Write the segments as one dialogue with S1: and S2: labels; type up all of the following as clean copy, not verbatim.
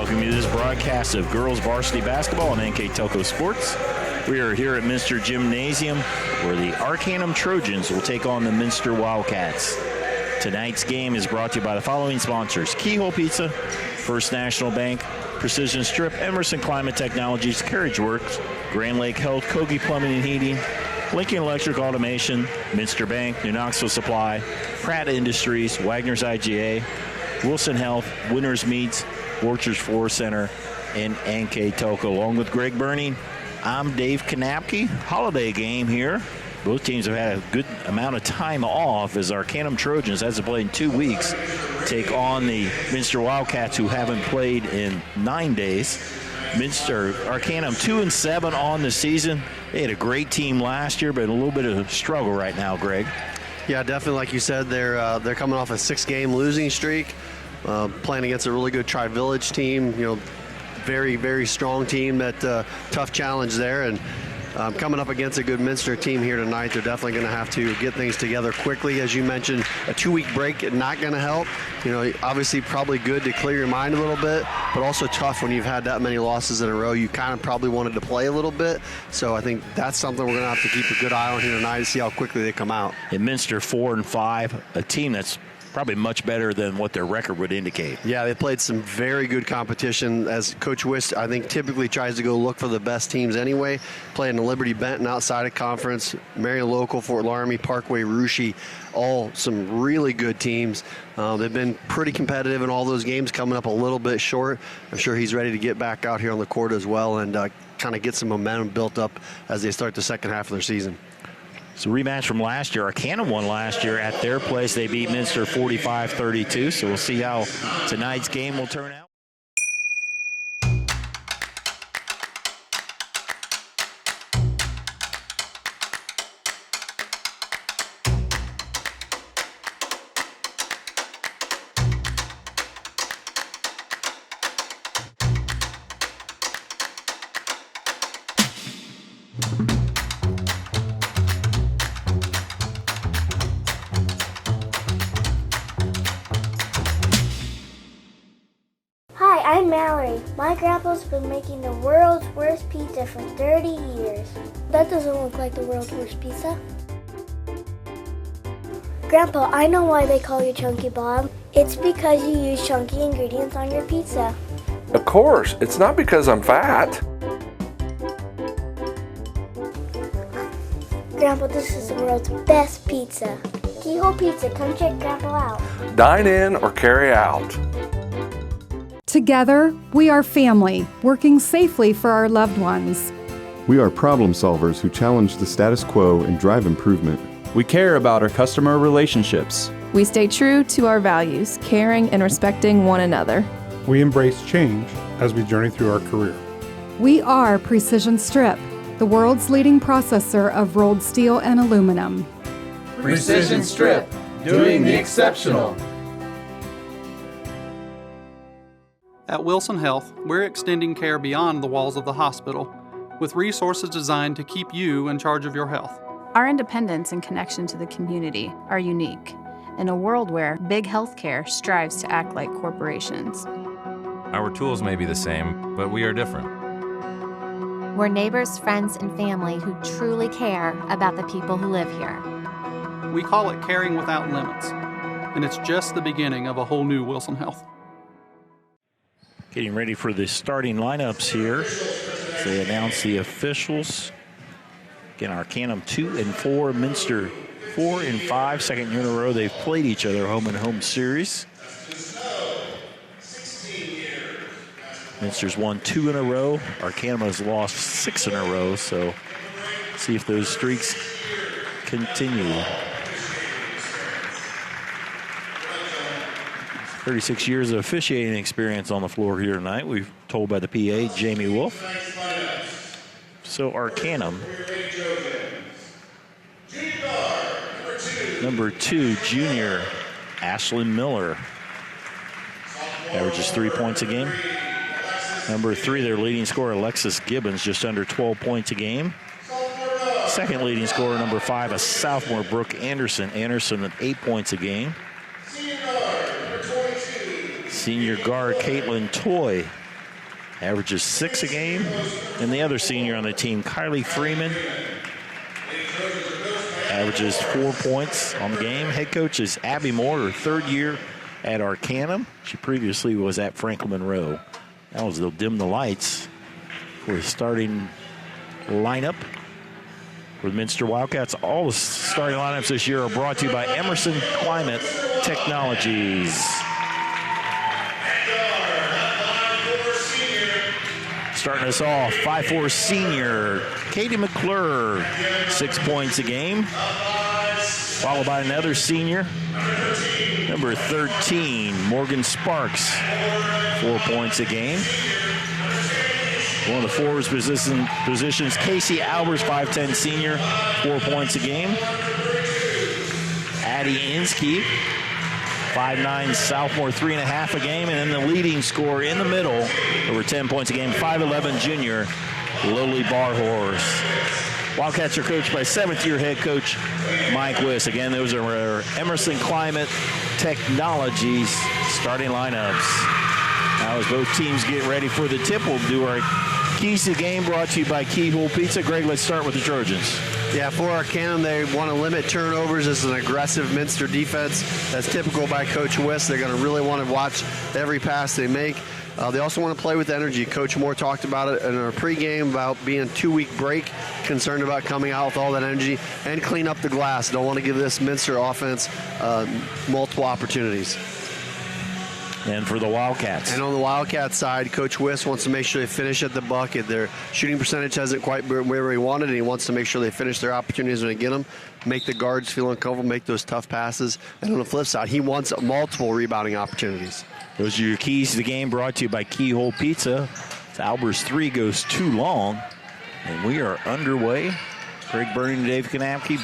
S1: welcome you to this broadcast of girls varsity basketball on NKTelco Sports. We are here at Minster Gymnasium where the Arcanum Trojans will take on the Minster Wildcats. Tonight's game is brought to you by the following sponsors: Keyhole Pizza, First National Bank, Precision Strip, Emerson Climate Technologies, Carriage Works, Grand Lake Health, Kogi Plumbing and Heating, Lincoln Electric Automation, Minster Bank, New Knoxville Supply, Pratt Industries, Wagner's IGA, Wilson Health, Winners Meats, Orchards Forest Center, and NKTelco. Along with Greg Burning, I'm Dave Kanapke. Holiday game here. Both teams have had a good amount of time off as Arcanum Trojans, hasn't played in 2 weeks, take on the Minster Wildcats, who haven't played in 9 days. Arcanum 2-7 on the season. They had a great team last year, but a little bit of a struggle right now, Greg.
S2: Yeah, definitely. Like you said, they're coming off a 6-game losing streak, playing against a really good Tri-Village team. Very, very strong team. That tough challenge there, and coming up against a good Minster team here tonight. They're definitely going to have to get things together quickly. As you mentioned, a 2-week break not going to help. Obviously probably good to clear your mind a little bit, but also tough when you've had that many losses in a row. You kind of probably wanted to play a little bit. So I think that's something we're going to have to keep a good eye on here tonight to see how quickly they come out.
S1: And Minster 4-5, a team that's probably much better than what their record would indicate.
S2: Yeah, they played some very good competition. As Coach Wist, I think, typically tries to go look for the best teams anyway. Playing the Liberty Benton outside of conference, Marion Local, Fort Laramie, Parkway, Russia, all some really good teams. They've been pretty competitive in all those games, coming up a little bit short. I'm sure he's ready to get back out here on the court as well and kind of get some momentum built up as they start the second half of their season.
S1: It's a rematch from last year. Arcanum won last year at their place. They beat Minster 45-32, so we'll see how tonight's game will turn out.
S3: I'm Mallory. My grandpa's been making the world's worst pizza for 30 years. That doesn't look like the world's worst pizza. Grandpa, I know why they call you Chunky Bob. It's because you use chunky ingredients on your pizza.
S4: Of course, it's not because I'm fat.
S3: Grandpa, this is the world's best pizza. Keyhole Pizza, come check Grandpa out.
S4: Dine in or carry out.
S5: Together, we are family, working safely for our loved ones.
S6: We are problem solvers who challenge the status quo and drive improvement.
S7: We care about our customer relationships.
S8: We stay true to our values, caring and respecting one another.
S9: We embrace change as we journey through our career.
S5: We are Precision Strip, the world's leading processor of rolled steel and aluminum.
S10: Precision Strip, doing the exceptional.
S11: At Wilson Health, we're extending care beyond the walls of the hospital, with resources designed to keep you in charge of your health.
S8: Our independence and connection to the community are unique, in a world where big healthcare strives to act like corporations.
S12: Our tools may be the same, but we are different.
S13: We're neighbors, friends, and family who truly care about the people who live here.
S11: We call it Caring Without Limits, and it's just the beginning of a whole new Wilson Health.
S1: Getting ready for the starting lineups here. They announce the officials. Again, Arcanum 2-4, Minster 4-5. Second year in a row they've played each other home and home series. Minster's won 2 in a row. Arcanum has lost 6 in a row. So see if those streaks continue. 36 years of officiating experience on the floor here tonight, we've told by the PA, Jamie Wolf. So Arcanum, number 2, junior Ashlyn Miller, averages 3 points a game. Number 3, their leading scorer, Alexis Gibbons, just under 12 points a game. Second leading scorer, number 5, a sophomore, Brooke Anderson. Anderson at 8 points a game. Senior guard Caitlin Toy averages 6 a game. And the other senior on the team, Kylie Freeman, averages 4 points on the game. Head coach is Abby Moore, her third year at Arcanum. She previously was at Franklin Monroe. Now as they'll dim the lights for the starting lineup for the Minster Wildcats. All the starting lineups this year are brought to you by Emerson Climate Technologies. Starting us off, 5'4" senior Katie McClure, 6 points a game. Followed by another senior, number 13, Morgan Sparks, 4 points a game. One of the forwards positions, Casey Albers, 5'10" senior, 4 points a game. Addie Inskeep, 5'9" sophomore, 3.5 a game. And then the leading scorer in the middle, over 10 points a game, 5'11" junior, Lily Barhorse. Wildcats are coached by 7th-year head coach Mike Wiss. Again, those are our Emerson Climate Technologies starting lineups. Now as both teams get ready for the tip, we'll do our keys to the game brought to you by Keyhole Pizza. Greg, let's start with the Trojans.
S2: Yeah, for Arcanum, they want to limit turnovers. This is an aggressive Minster defense. That's typical by Coach Wiss. They're going to really want to watch every pass they make. They also want to play with energy. Coach Moore talked about it in our pregame about being a 2-week break, concerned about coming out with all that energy, and clean up the glass. Don't want to give this Minster offense multiple opportunities.
S1: And for the Wildcats.
S2: And on the Wildcats side, Coach Wiss wants to make sure they finish at the bucket. Their shooting percentage hasn't quite been where he wanted, and he wants to make sure they finish their opportunities when they get them, make the guards feel uncomfortable, make those tough passes. And on the flip side, he wants multiple rebounding opportunities.
S1: Those are your keys to the game brought to you by Keyhole Pizza. Albers 3 goes too long, and we are underway. Greg Burning and Dave Kanapke,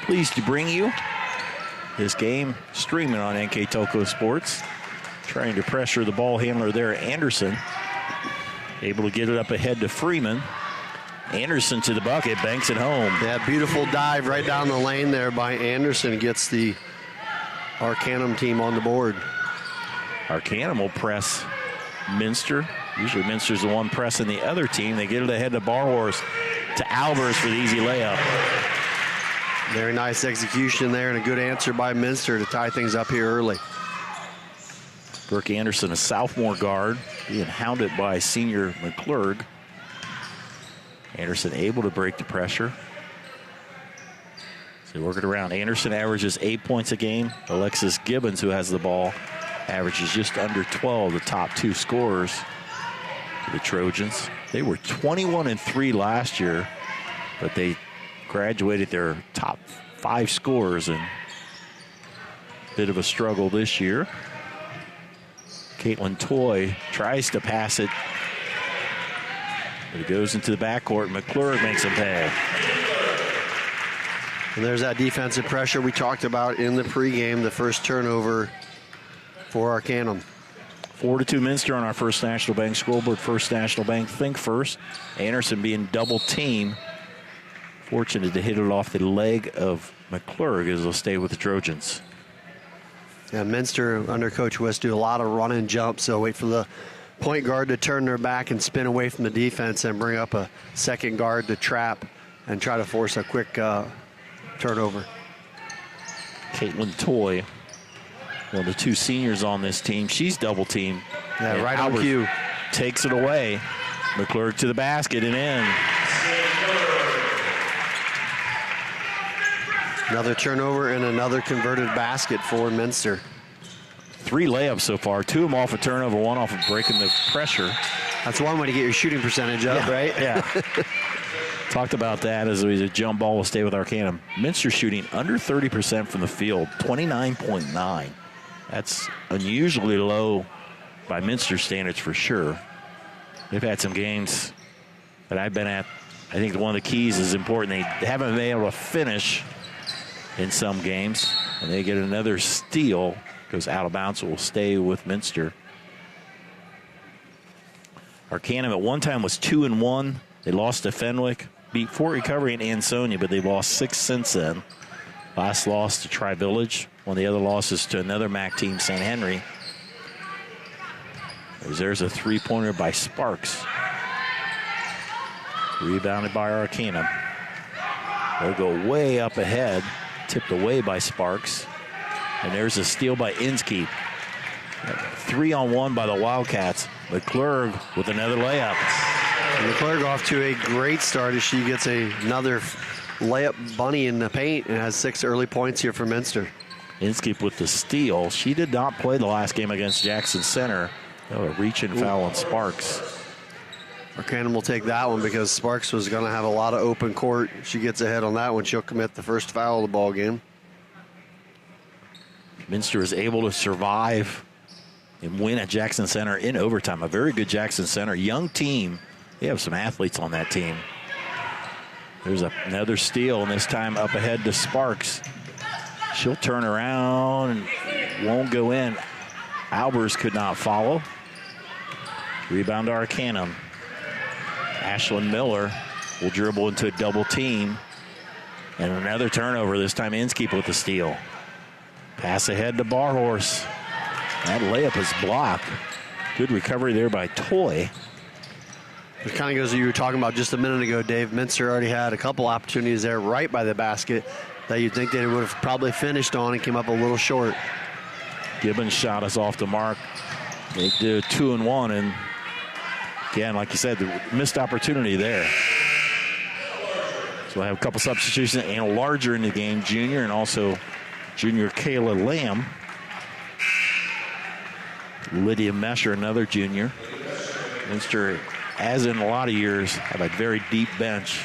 S1: pleased to bring you this game streaming on NKTelco Sports. Trying to pressure the ball handler there, Anderson. Able to get it up ahead to Freeman. Anderson to the bucket, banks it home.
S2: Yeah, beautiful dive right down the lane there by Anderson. Gets the Arcanum team on the board.
S1: Arcanum will press Minster. Usually Minster's the one pressing the other team. They get it ahead to Barhorse, to Albers for the easy layup.
S2: Very nice execution there and a good answer by Minster to tie things up here early.
S1: Brooke Anderson, a sophomore guard, being hounded by senior McClurg. Anderson able to break the pressure. So work it around. Anderson averages 8 points a game. Alexis Gibbons, who has the ball, averages just under 12, the top 2 scorers for the Trojans. They were 21-3 last year, but they graduated their top 5 scorers, and a bit of a struggle this year. Caitlin Toy tries to pass it, but it goes into the backcourt. McClure makes him pay.
S2: And there's that defensive pressure we talked about in the pregame, the first turnover for Arcanum.
S1: 4-2 Minster on our First National Bank scoreboard. First National Bank, think first. Anderson being double teamed. Fortunate to hit it off the leg of McClurg as they'll stay with the Trojans.
S2: Yeah, Minster under Coach Wiss do a lot of run and jumps, so wait for the point guard to turn their back and spin away from the defense and bring up a second guard to trap and try to force a quick turnover.
S1: Caitlin Toy, one of the 2 seniors on this team, she's double teamed.
S2: Yeah, right on cue.
S1: Takes it away. McClurg to the basket and in.
S2: Another turnover and another converted basket for Minster.
S1: 3 layups so far, 2 of them off a turnover, 1 off of breaking the pressure.
S2: That's one way to get your shooting percentage up, right?
S1: Yeah. Talked about that as a jump ball will stay with Arcanum. Minster shooting under 30% from the field, 29.9. That's unusually low by Minster standards for sure. They've had some games that I've been at. I think one of the keys is important. They haven't been able to finish in some games, and they get another steal, goes out of bounds, will stay with Minster. Arcanum at one time was 2-1. They lost to Fenwick, beat Fort Recovery and Ansonia, but they've lost 6 since then. Last loss to Tri-Village. One of the other losses to another MAC team, St. Henry. There's a three-pointer by Sparks. Rebounded by Arcanum. They'll go way up ahead, tipped away by Sparks. And there's a steal by Inskeep. 3-on-1 by the Wildcats. McClurg with another layup.
S2: And McClurg off to a great start as she gets another layup bunny in the paint and has 6 early points here for Minster.
S1: Inskeep with the steal. She did not play the last game against Jackson Center. A reach and foul on Sparks.
S2: Arcanum will take that one because Sparks was going to have a lot of open court. She gets ahead on that one. She'll commit the first foul of the ball game.
S1: Minster is able to survive and win at Jackson Center in overtime. A very good Jackson Center. Young team. They have some athletes on that team. There's another steal, and this time up ahead to Sparks. She'll turn around and won't go in. Albers could not follow. Rebound to Arcanum. Ashlyn Miller will dribble into a double team. And another turnover, this time Inskeep with the steal. Pass ahead to Barhorse. That layup is blocked. Good recovery there by Toy.
S2: It kind of goes to what you were talking about just a minute ago, Dave. Minster already had a couple opportunities there right by the basket that you'd think they would have probably finished on and came up a little short.
S1: Gibbons shot us off the mark. They did 2-1, and again, like you said, the missed opportunity there. So we'll have a couple substitutions and a larger in the game, junior, and also junior Kayla Lamb. Lydia Mesher, another junior. Minster, as in a lot of years, have a very deep bench.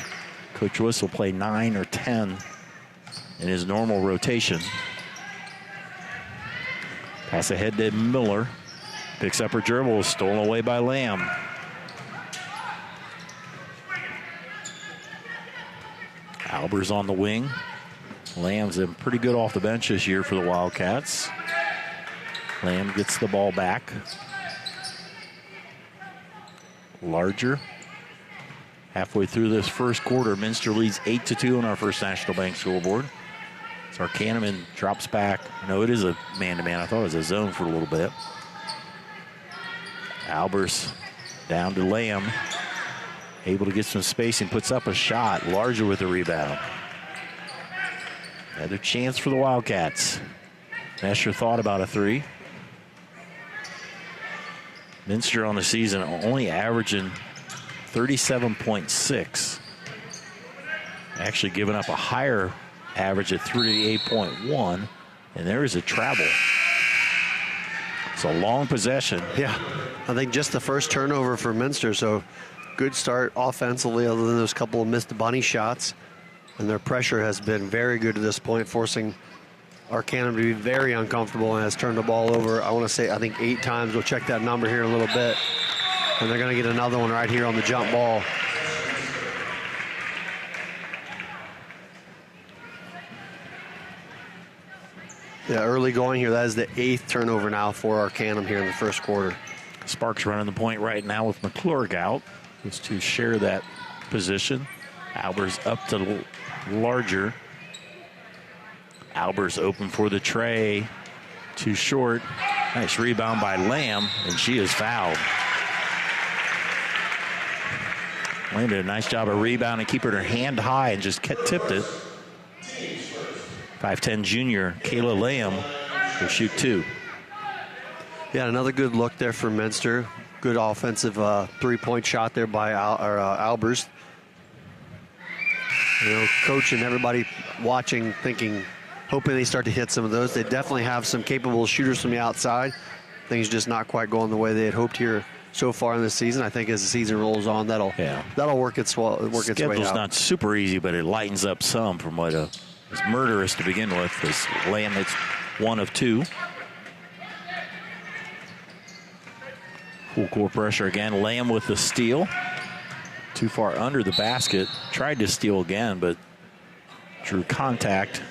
S1: Coach Wiss will play 9 or 10 in his normal rotation. Pass ahead to Miller. Picks up her dribble, stolen away by Lamb. Albers on the wing. Lamb's been pretty good off the bench this year for the Wildcats. Lamb gets the ball back. Larger. Halfway through this first quarter, Minster leads 8-2 on our First National Bank scoreboard. So Arcanum drops back. No, it is a man-to-man. I thought it was a zone for a little bit. Albers down to Lamb. Able to get some spacing, puts up a shot. Larger with the rebound. Another chance for the Wildcats. Mesher thought about a three. Minster on the season only averaging 37.6. Actually giving up a higher average at 38.1. And there is a travel. It's a long possession.
S2: Yeah, I think just the first turnover for Minster, so good start offensively other than those couple of missed bunny shots. And their pressure has been very good to this point, forcing Arcanum to be very uncomfortable and has turned the ball over, I want to say, I think 8 times. We'll check that number here in a little bit. And they're going to get another one right here on the jump ball. Yeah, early going here. That is the 8th turnover now for Arcanum here in the first quarter.
S1: Sparks running the point right now with McClurg out. Just to share that position. Albers up to Larger. Albers open for the tray. Too short. Nice rebound by Lamb, and she is fouled. Lamb did a nice job of rebounding, keeping her hand high, and just tipped it. 5'10 junior Kayla Lamb will shoot 2.
S2: Yeah, another good look there for Minster. Good offensive three-point shot there by Albers. You know, coach and everybody watching, thinking, hoping they start to hit some of those. They definitely have some capable shooters from the outside. Things just not quite going the way they had hoped here so far in the season. I think as the season rolls on, that'll work its way out.
S1: Schedule's not super easy, but it lightens up some from what was murderous to begin with. This Lamb hits 1 of 2. Full court pressure again. Lamb with the steal. Too far under the basket. Tried to steal again, but drew contact.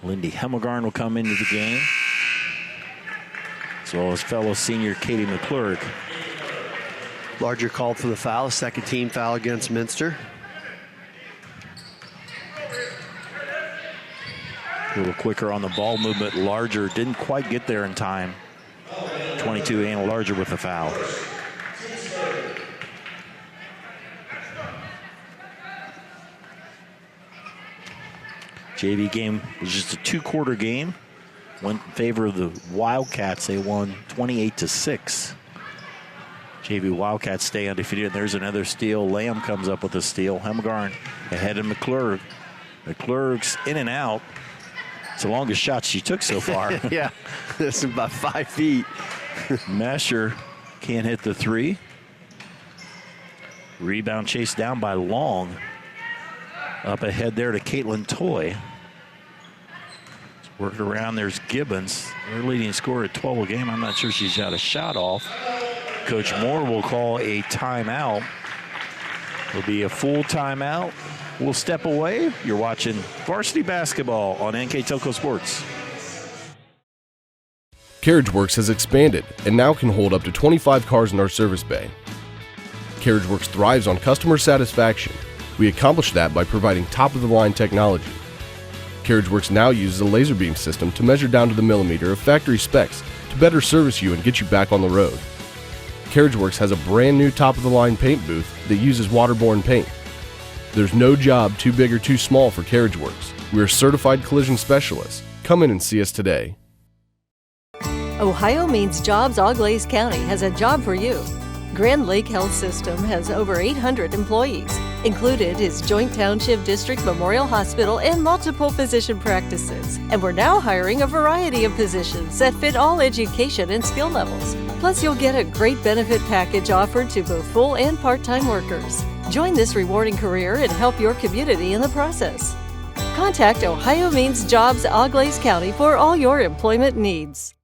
S1: Lindy Hemmelgarn will come into the game, as well as fellow senior Katie McClurg.
S2: Larger called for the foul, second team foul against Minster.
S1: A little quicker on the ball movement. Larger didn't quite get there in time. 22 and Larger with the foul. JV game was just a 2-quarter game. Went in favor of the Wildcats. They won 28-6. JV Wildcats stay undefeated. There's another steal. Lamb comes up with a steal. Hemgarn ahead of McClurg. McClurg's in and out. It's the longest shot she took so far.
S2: Yeah, this is about 5 feet.
S1: Mesher can't hit the three. Rebound chased down by Long. Up ahead there to Caitlin Toy. Worked around, there's Gibbons. Their leading scorer at 12 a game. I'm not sure she's got a shot off. Coach Moore will call a timeout. It'll be a full timeout. We'll step away. You're watching Varsity Basketball on NKTelco Sports.
S14: CarriageWorks has expanded and now can hold up to 25 cars in our service bay. CarriageWorks thrives on customer satisfaction. We accomplish that by providing top-of-the-line technology. CarriageWorks now uses a laser beam system to measure down to the millimeter of factory specs to better service you and get you back on the road. CarriageWorks has a brand new top-of-the-line paint booth that uses waterborne paint. There's no job too big or too small for CarriageWorks. We're certified collision specialists. Come in and see us today.
S15: Ohio Means Jobs Auglaize County has a job for you. Grand Lake Health System has over 800 employees. Included is Joint Township District Memorial Hospital and multiple physician practices. And we're now hiring a variety of positions that fit all education and skill levels. Plus, you'll get a great benefit package offered to both full and part-time workers. Join this rewarding career and help your community in the process. Contact Ohio Means Jobs Auglaize County for all your employment needs.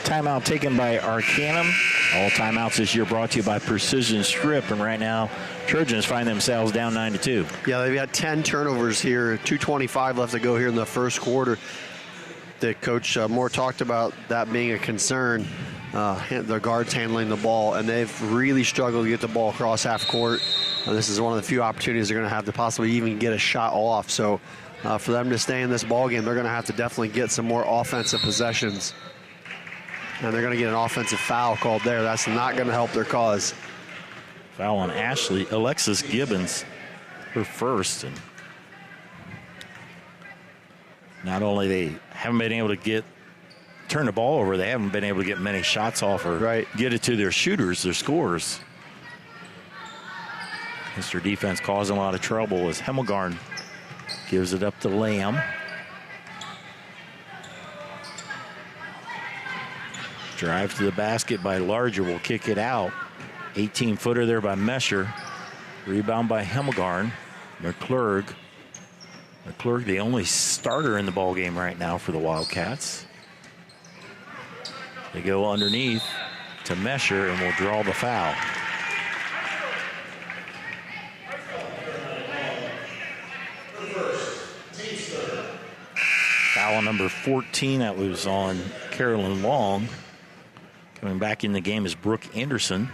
S1: Timeout taken by Arcanum. All timeouts this year brought to you by Precision Strip. And right now, Trojans find themselves down 9-2.
S2: Yeah, they've got 10 turnovers here. 2:25 left to go here in the first quarter. The Coach Moore talked about that being a concern. The guards handling the ball, and they've really struggled to get the ball across half court. This is one of the few opportunities they're going to have to possibly even get a shot off. So for them to stay in this ball game, they're going to have to definitely get some more offensive possessions. And they're going to get an offensive foul called there. That's not going to help their cause.
S1: Foul on Alexis Gibbons, her first. And not only they haven't been able to turn the ball over, they haven't been able to get many shots off or get it to their shooters, their scorers. Mr. Defense causing a lot of trouble as Hemmelgarn gives it up to Lamb. Drive to the basket by Larger, will kick it out. 18-footer there by Mesher. Rebound by Hemmelgarn. McClurg, the only starter in the ball game right now for the Wildcats. They go underneath to Mesher and will draw the foul. Foul number 14, that was on Carolyn Long. Coming back in the game is Brooke Anderson.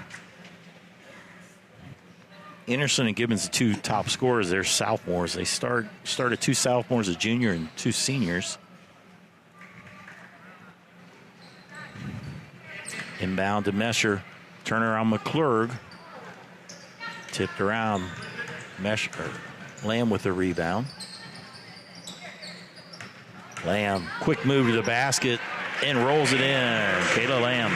S1: Anderson and Gibbons, the two top scorers, they're sophomores. They started 2 sophomores, a junior and 2 seniors. Inbound to Mesher. Turnaround McClurg. Tipped around. Mesher. Lamb with the rebound. Lamb, quick move to the basket and rolls it in. Kayla Lamb.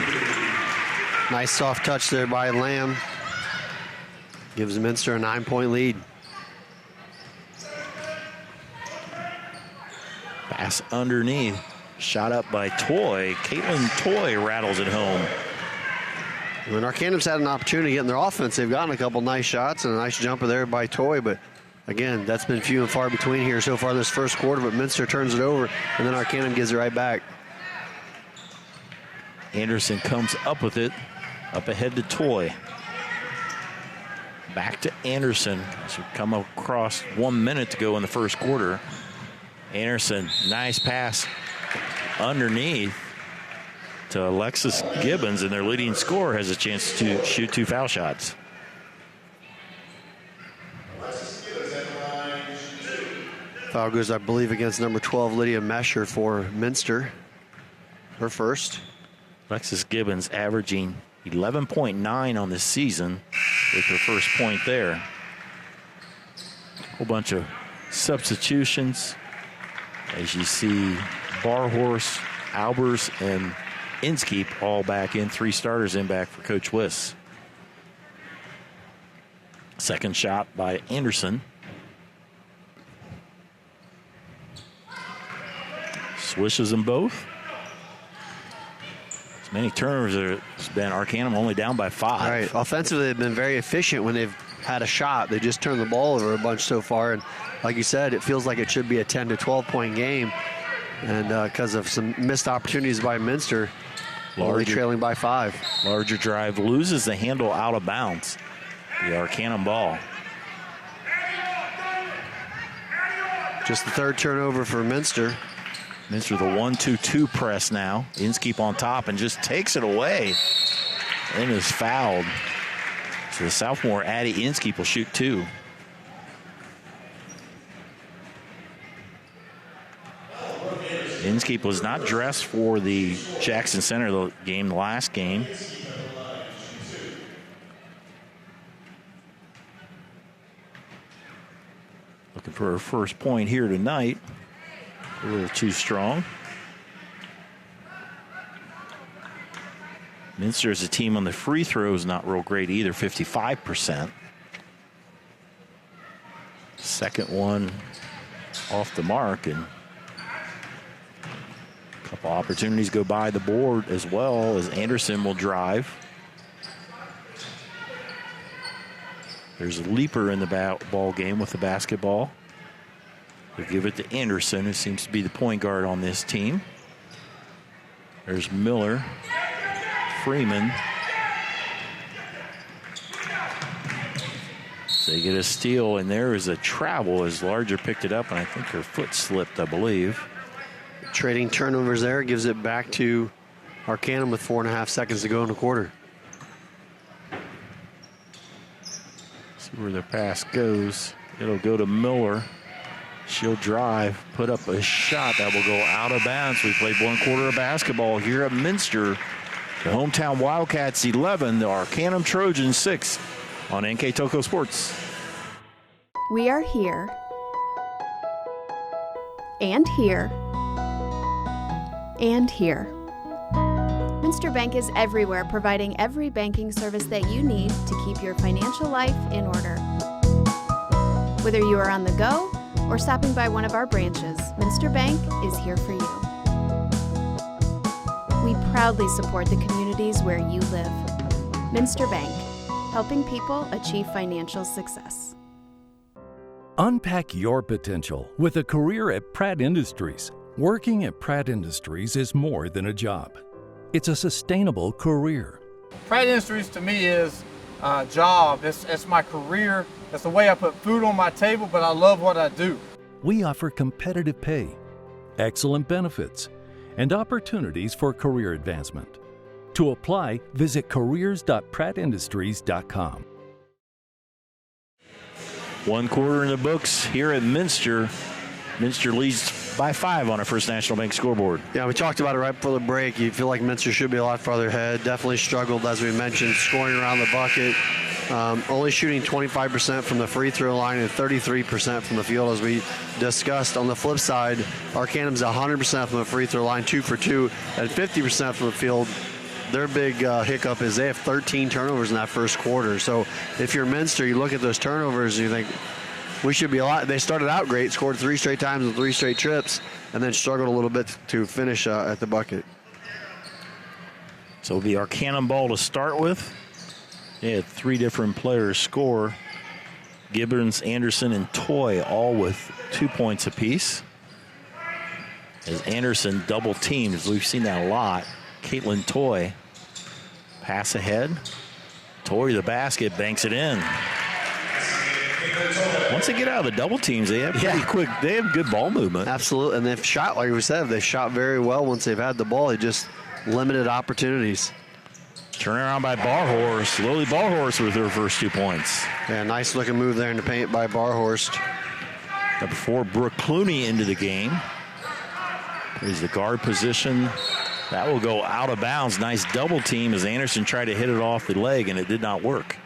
S2: Nice soft touch there by Lamb. Gives Minster a 9-point lead.
S1: Pass underneath. Shot up by Toy. Caitlin Toy rattles it home.
S2: When Arcanum's had an opportunity to get in their offense, they've gotten a couple nice shots and a nice jumper there by Toy, but again, that's been few and far between here so far this first quarter, but Minster turns it over, and then Arcanum gives it right back.
S1: Anderson comes up with it, up ahead to Toy. Back to Anderson. So come across 1 minute to go in the first quarter. Anderson, nice pass underneath to Alexis Gibbons, and their leading scorer has a chance to shoot 2 foul shots.
S2: Foul goes, I believe, against number 12, Lydia Mesher for Minster. Her first.
S1: Alexis Gibbons averaging 11.9 on the season with her first point there. A whole bunch of substitutions. As you see, Barhorse, Albers, and Inskeep all back in. 3 starters in back for Coach Wiss. Second shot by Anderson. Swishes them both. As many turnovers there's been. Arcanum only down by 5.
S2: Right. Offensively, they've been very efficient when they've had a shot. They just turned the ball over a bunch so far. And like you said, it feels like it should be a 10 to 12 point game. And because of some missed opportunities by Minster, already trailing by 5.
S1: Larger drive loses the handle out of bounds. The Arcanum ball.
S2: Just the 3rd turnover for Minster.
S1: Minster the 1-2-2 press now. Inskeep on top and just takes it away. And is fouled. So the sophomore Addie Inskeep will shoot 2. Inskeep was not dressed for the Jackson Center game, the last game. Looking for her first point here tonight. A little too strong. Minster as a team on the free throws not real great either, 55%. Second one off the mark, and a couple opportunities go by the board as well as Anderson will drive. There's a leaper in the ball game with the basketball. They give it to Anderson, who seems to be the point guard on this team. There's Miller, Freeman. So they get a steal, and there is a travel as Larger picked it up, and I think her foot slipped, I believe.
S2: Trading turnovers there, gives it back to Arcanum with 4.5 seconds to go in the quarter.
S1: See where their pass goes. It'll go to Miller. She'll drive, put up a shot that will go out of bounds. We played 1 quarter of basketball here at Minster. The hometown Wildcats 11, the Arcanum Trojans 6 on NKTelco Sports.
S5: We are here and here and here. Minster Bank is everywhere, providing every banking service that you need to keep your financial life in order. Whether you are on the go or stopping by one of our branches, Minster Bank is here for you. We proudly support the communities where you live. Minster Bank, helping people achieve financial success.
S16: Unpack your potential with a career at Pratt Industries. Working at Pratt Industries is more than a job. It's a sustainable career.
S17: Pratt Industries to me is a job. It's my career. It's the way I put food on my table, but I love what I do.
S16: We offer competitive pay, excellent benefits, and opportunities for career advancement. To apply, visit careers.prattindustries.com.
S1: 1 quarter in the books here at Minster. Minster leads by 5 on our First National Bank scoreboard.
S2: Yeah, we talked about it right before the break. You feel like Minster should be a lot farther ahead. Definitely struggled, as we mentioned, scoring around the bucket. Only shooting 25% from the free throw line and 33% from the field, as we discussed. On the flip side, Arcanum's 100% from the free throw line, 2 for 2, and 50% from the field. Their big hiccup is they have 13 turnovers in that first quarter. So if you're Minster, you look at those turnovers and you think, we should be a lot. They started out great, scored 3 straight times and 3 straight trips, and then struggled a little bit to finish at the bucket.
S1: So the Arcanum ball to start with. They had 3 different players score. Gibbons, Anderson, and Toy all with 2 points apiece. As Anderson double teams, we've seen that a lot. Caitlin Toy, pass ahead. Toy to the basket, banks it in. Once they get out of the double teams, they have pretty quick. They have good ball movement.
S2: Absolutely, and they've shot, like we said, they've shot very well once they've had the ball. They just limited opportunities.
S1: Turn around by Barhorst. Lily Barhorst with her first 2 points.
S2: Yeah, nice looking move there in the paint by Barhorst.
S1: Number 4, Brooke Clooney into the game. There's the guard position. That will go out of bounds. Nice double team as Anderson tried to hit it off the leg, and it did not work.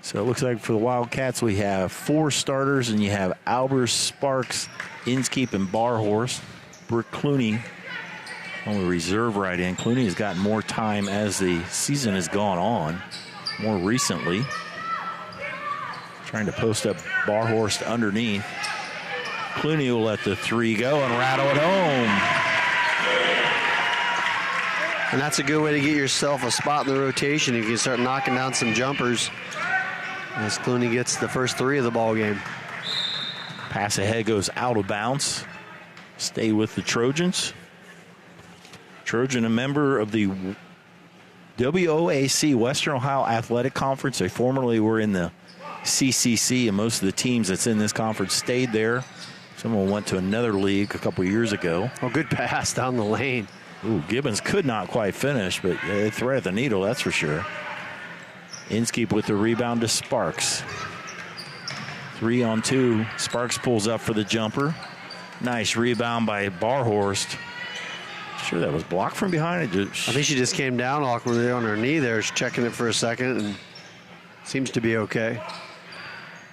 S1: So it looks like for the Wildcats, we have 4 starters, and you have Albers, Sparks, Inskeep, and Barhorst. Brooke Clooney on the reserve right in. Clooney has gotten more time as the season has gone on, more recently. Trying to post up Barhorst underneath. Clooney will let the 3 go and rattle it home.
S2: And that's a good way to get yourself a spot in the rotation. You can start knocking down some jumpers as Clooney gets the first 3 of the ball game.
S1: Pass ahead goes out of bounds. Stay with the Trojans. Trojan, a member of the WOAC, Western Ohio Athletic Conference. They formerly were in the CCC, and most of the teams that's in this conference stayed there. Someone went to another league a couple years ago.
S2: Oh, good pass down the lane.
S1: Ooh, Gibbons could not quite finish, but they threaded the needle, that's for sure. Inskeep with the rebound to Sparks. 3-on-2. Sparks pulls up for the jumper. Nice rebound by Barhorst. Sure that was blocked from behind.
S2: I think she just came down awkwardly on her knee there. She's checking it for a second and seems to be okay.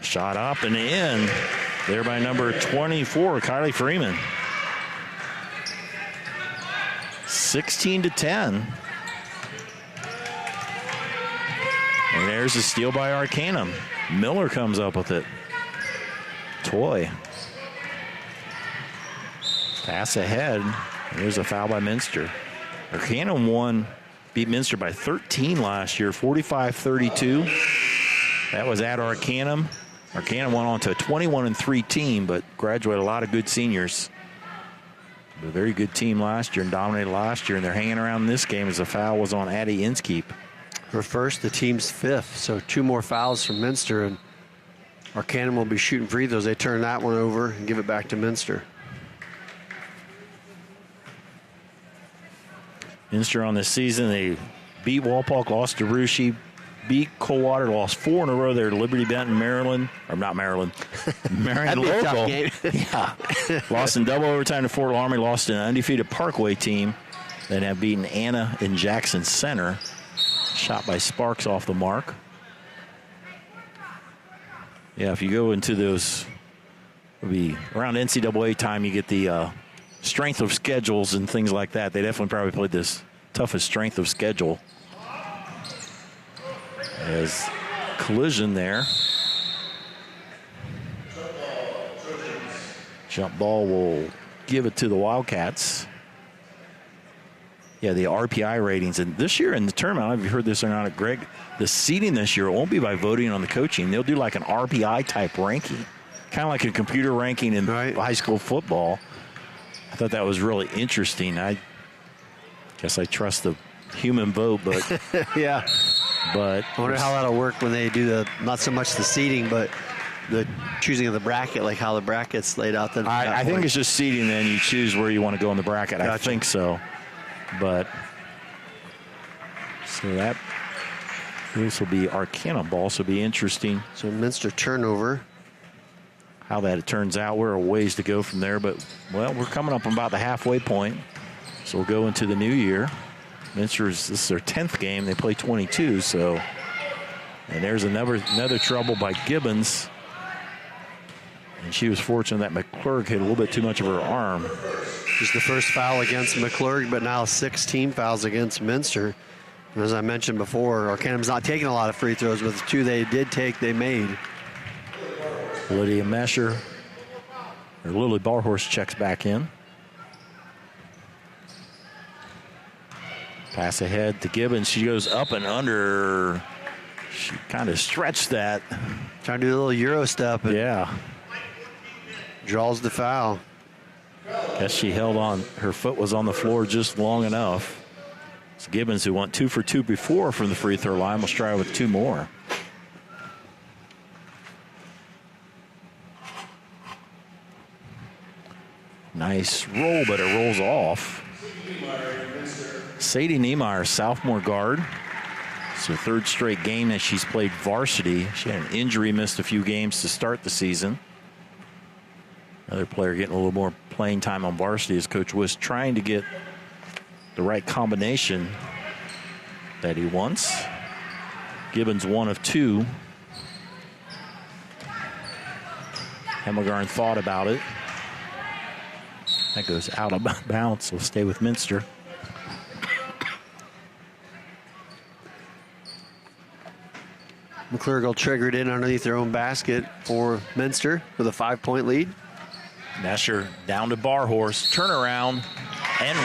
S1: Shot up and in. There by number 24, Kylie Freeman. 16-10. And there's a steal by Arcanum. Miller comes up with it. Toy. Pass ahead. There's a foul by Minster. Arcanum beat Minster by 13 last year, 45-32. That was at Arcanum. Arcanum went on to a 21-3 team, but graduated a lot of good seniors. A very good team last year and dominated last year, and they're hanging around in this game as the foul was on Addie Inskeep.
S2: Her first, the team's 5th, so 2 more fouls from Minster, and Arcanum will be shooting free throws. They turn that one over and give it back to Minster.
S1: Minster on this season, they beat Walpock, lost to Russia, beat Coldwater, lost 4 in a row there to Liberty Benton, Maryland, or not Maryland, Marion Local. Yeah. Lost in double overtime to Fort Laramie, lost to an undefeated Parkway team that have beaten Anna and Jackson Center. Shot by Sparks off the mark. Yeah, if you go into those, it'll be around NCAA time, you get the strength of schedules and things like that. They definitely probably played this toughest strength of schedule. As collision there. Jump ball will give it to the Wildcats. Yeah, the RPI ratings. And this year in the tournament, I don't know if you heard this or not, Greg, the seeding this year won't be by voting on the coaching. They'll do like an RPI type ranking, kind of like a computer ranking in high school football. I thought that was really interesting. I guess I trust the human vote, but
S2: yeah.
S1: But
S2: I wonder how that'll work when they do not so much the seeding, but the choosing of the bracket, like how the bracket's laid out. Then
S1: I think it's just seeding. Then you choose where you want to go in the bracket. Gotcha. I think so. But so this will be Arcanum ball. So it'll be interesting.
S2: So Minster turnover.
S1: How that turns out, we're a ways to go from there, but well, we're coming up on about the halfway point, so we'll go into the new year. Minster's, this is their 10th game. They play 22, so, and there's another trouble by Gibbons, and she was fortunate that McClurg hit a little bit too much of her arm.
S2: Just the first foul against McClurg, but now 16 fouls against Minster. And as I mentioned before, Arcanum's not taking a lot of free throws, but the 2 they did take, they made.
S1: Lydia Mesher, or Lily Barhorst checks back in. Pass ahead to Gibbons. She goes up and under. She kind of stretched that.
S2: Trying to do a little Euro step.
S1: Yeah.
S2: Draws the foul.
S1: Guess she held on. Her foot was on the floor just long enough. It's Gibbons, who went 2 for 2 before from the free throw line, will try with 2 more. Nice roll, but it rolls off. Sadie Niemeyer, sophomore guard. It's her third straight game that she's played varsity. She had an injury, missed a few games to start the season. Another player getting a little more playing time on varsity as Coach Wiss trying to get the right combination that he wants. Gibbons 1 of 2. Hemmelgarn thought about it. That goes out of bounds, so stay with Minster.
S2: McClurg triggered in underneath their own basket for Minster with a 5-point lead.
S1: Nesher down to Barhorse, turnaround, and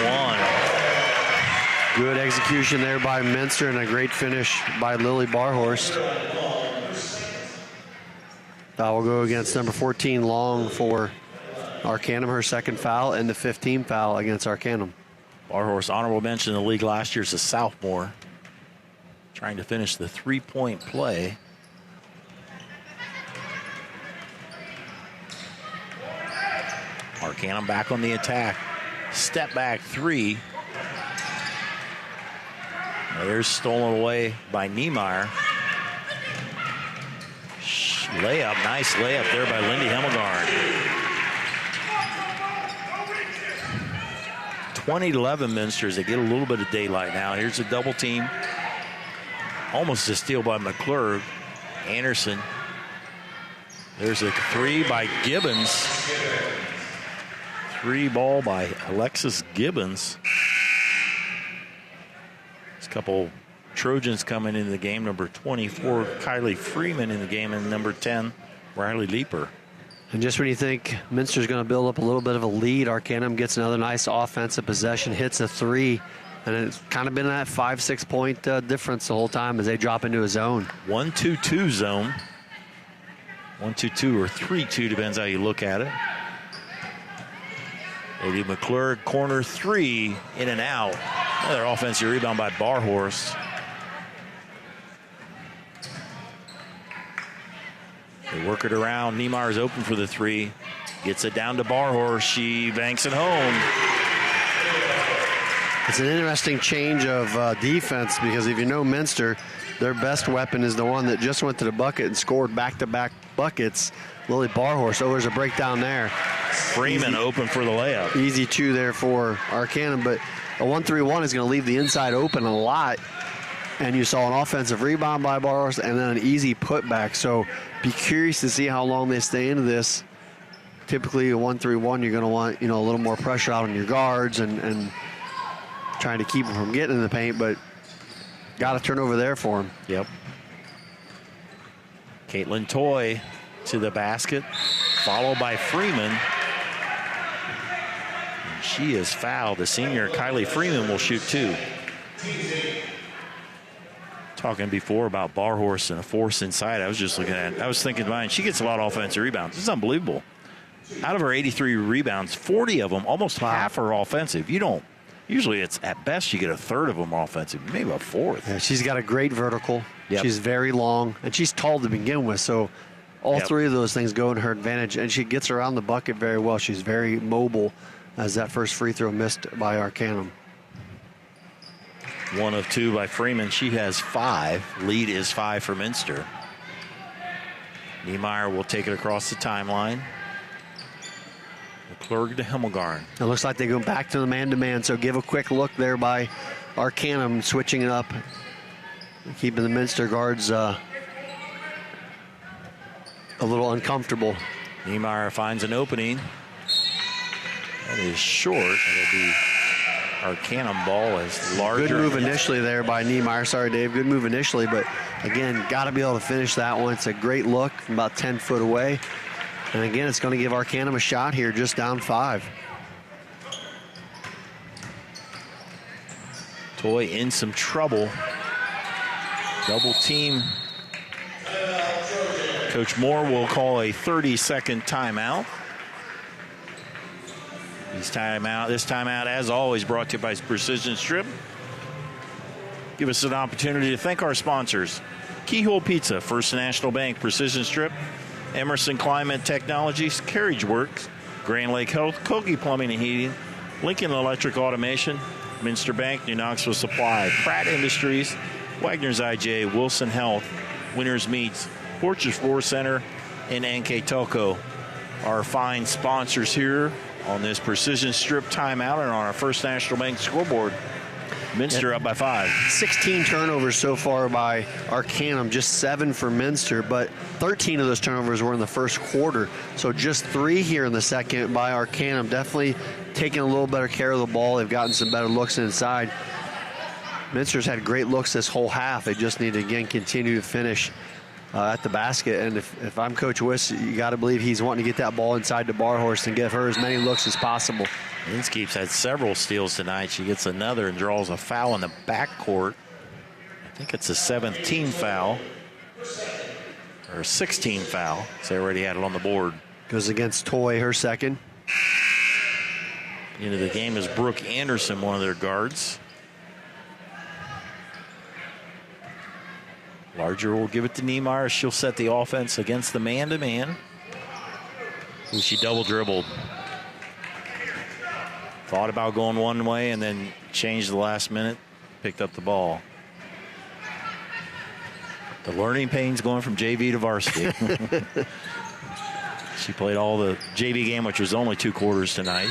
S1: 1.
S2: Good execution there by Minster and a great finish by Lily Barhorst. Foul will go against number 14, Long, for Arcanum, her second foul, and the 15th foul against Arcanum.
S1: Barhorse, honorable mention in the league last year as a sophomore, trying to finish the three-point play. Arcanum back on the attack. Step back 3. There's stolen away by Niemeyer. Layup, nice layup there by Lindy Hemmelgarn. 20-11 Minsters. They get a little bit of daylight now. Here's a double team. Almost a steal by McClurg. Anderson. There's a 3 by Gibbons. 3 ball by Alexis Gibbons. There's a couple Trojans coming into the game. Number 24, Kylie Freeman in the game, and number 10, Riley Leeper.
S2: And just when you think Minster's going to build up a little bit of a lead, Arcanum gets another nice offensive possession, hits a 3, and it's kind of been that 5-6 point difference the whole time as they drop into a zone.
S1: 1-2-2 zone. 1-2-2 or 3-2, depends how you look at it. A.D. McClurg, corner 3, in and out. Another offensive rebound by Barhorse. They work it around. Niemeyer's open for the 3. Gets it down to Barhorse. She banks it home.
S2: It's an interesting change of defense because if you know Minster, their best weapon is the one that just went to the bucket and scored back-to-back buckets, Lily Barhorse. So there's a breakdown there.
S1: Freeman open for the layup.
S2: Easy 2 there for Arcanum, but a 1-3-1 is going to leave the inside open a lot. And you saw an offensive rebound by Barhorse and then an easy putback. So be curious to see how long they stay into this. Typically a 1-3-1, you're going to want, a little more pressure out on your guards and trying to keep them from getting in the paint, but got a turnover there for him.
S1: Yep. Caitlin Toy to the basket, followed by Freeman. And she is fouled. The senior Kylie Freeman will shoot 2. Talking before about Barhorse and a force inside, I was thinking of mine. She gets a lot of offensive rebounds. It's unbelievable. Out of her 83 rebounds, 40 of them, almost half are offensive. Usually it's at best you get a third of them offensive, maybe a fourth.
S2: Yeah, she's got a great vertical.
S1: Yep.
S2: She's very long, and she's tall to begin with, so all 3 of those things go in her advantage, and she gets around the bucket very well. She's very mobile, as that first free throw missed by Arcanum.
S1: 1 of 2 by Freeman. She has 5. Lead is 5 for Minster. Niemeyer will take it across the timeline. McClurg to Hemmelgarn.
S2: It looks like they go back to the man-to-man, so give a quick look there by Arcanum, switching it up, keeping the Minster guards a little uncomfortable.
S1: Niemeyer finds an opening. That is short. It'll be Arcanum ball is larger.
S2: Good move initially there by Niemeyer. Sorry, Dave. Good move initially, but again, got to be able to finish that one. It's a great look from about 10 foot away. And again, it's going to give Arcanum a shot here, just down 5.
S1: Toy in some trouble. Double team. Coach Moore will call a 30-second timeout. This timeout, as always, brought to you by Precision Strip. Give us an opportunity to thank our sponsors. Keyhole Pizza, First National Bank, Precision Strip, Emerson Climate Technologies, Carriage Works, Grand Lake Health, Kogi Plumbing and Heating, Lincoln Electric Automation, Minster Bank, New Knoxville Supply, Pratt Industries, Wagner's IJ, Wilson Health, Winners Meats, Fortress Floor Center, and NKTelco, our fine sponsors here on this Precision Strip timeout and on our First National Bank scoreboard. Minster up by 5.
S2: 16 turnovers so far by Arcanum, just 7 for Minster, but 13 of those turnovers were in the first quarter. So just 3 here in the second by Arcanum. Definitely taking a little better care of the ball. They've gotten some better looks inside. Minster's had great looks this whole half. They just need to, again, continue to finish at the basket. And if I'm Coach Wiss, you got to believe he's wanting to get that ball inside the bar horse and give her as many looks as possible.
S1: Inskeep's had several steals tonight. She gets another and draws a foul in the backcourt. I think it's a 7th team foul. Or a 16 foul. So they already had it on the board.
S2: Goes against Toy, her second.
S1: Into the game is Brooke Anderson, one of their guards. Larger will give it to Niemeyer. She'll set the offense against the man-to-man. She double dribbled. Thought about going one way and then changed the last minute. Picked up the ball. The learning pains going from JV to varsity. She played all the JV game, which was only 2 quarters tonight.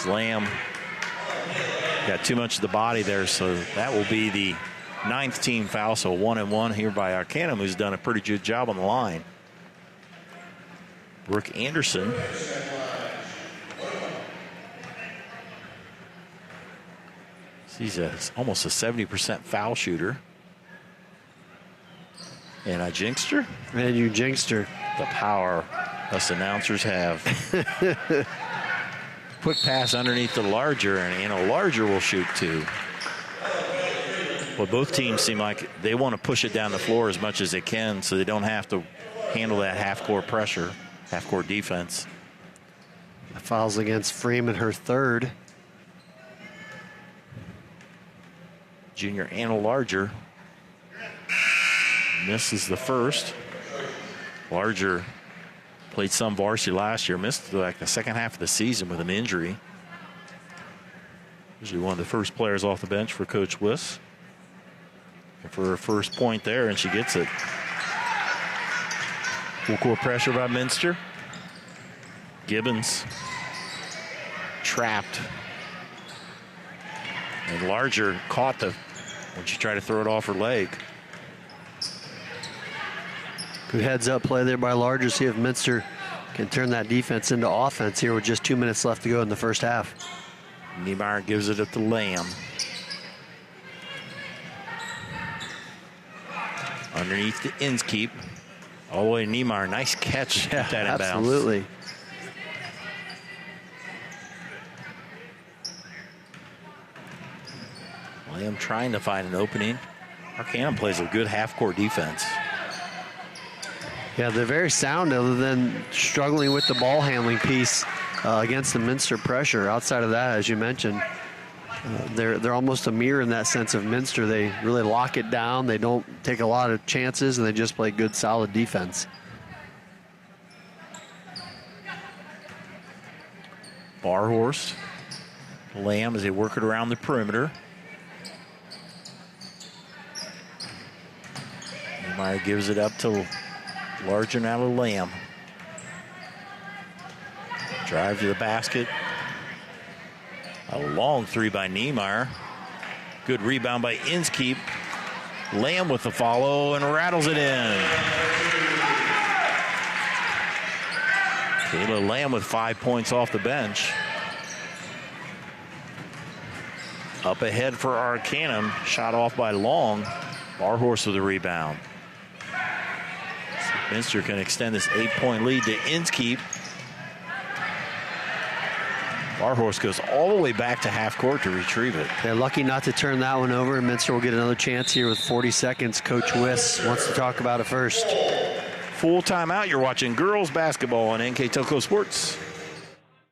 S1: Lamb got too much of the body there, so that will be the 9th team foul, so 1-1 here by Arcanum, who's done a pretty good job on the line. Brooke Anderson. She's almost a 70% foul shooter. And I jinxed her.
S2: And you jinxed her.
S1: The power us announcers have. Quick pass underneath the Larger, and Larger will shoot 2. Well, both teams seem like they want to push it down the floor as much as they can so they don't have to handle that half-court pressure, half-court defense.
S2: The foul's against Freeman, her 3rd.
S1: Junior Anna Larger misses the first. Larger played some varsity last year, missed like the second half of the season with an injury. Usually one of the first players off the bench for Coach Wiss. And for her first point there, and she gets it. Full court pressure by Minster. Gibbons trapped. And Larger caught when she tried to throw it off her leg.
S2: Good heads-up play there by Larger. See if Minster can turn that defense into offense here with just 2 minutes left to go in the first half.
S1: Niemeyer gives it up to Lamb. Underneath the Inskeep. All the way to Niemeyer. Nice catch.
S2: Yeah,
S1: that in bounds.
S2: absolutely.
S1: Lamb trying to find an opening. Arcanum plays a good half-court defense.
S2: Yeah, they're very sound other than struggling with the ball handling piece against the Minster pressure. Outside of that, as you mentioned, they're almost a mirror in that sense of Minster. They really lock it down. They don't take a lot of chances, and they just play good, solid defense.
S1: Barhorst, Lamb as they work it around the perimeter. Niemeyer gives it up to Larger, now to Lamb. Drive to the basket. A long 3 by Niemeyer. Good rebound by Inskeep. Lamb with the follow and rattles it in. Kayla Lamb with 5 points off the bench. Up ahead for Arcanum. Shot off by Long. Barhorst with the rebound. Minster can extend this 8-point lead to Inskeep. Barhorst goes all the way back to half court to retrieve it.
S2: They're lucky not to turn that one over, and Minster will get another chance here with 40 seconds. Coach Wiss wants to talk about it first.
S1: Full timeout. You're watching girls basketball on NKTelco Sports.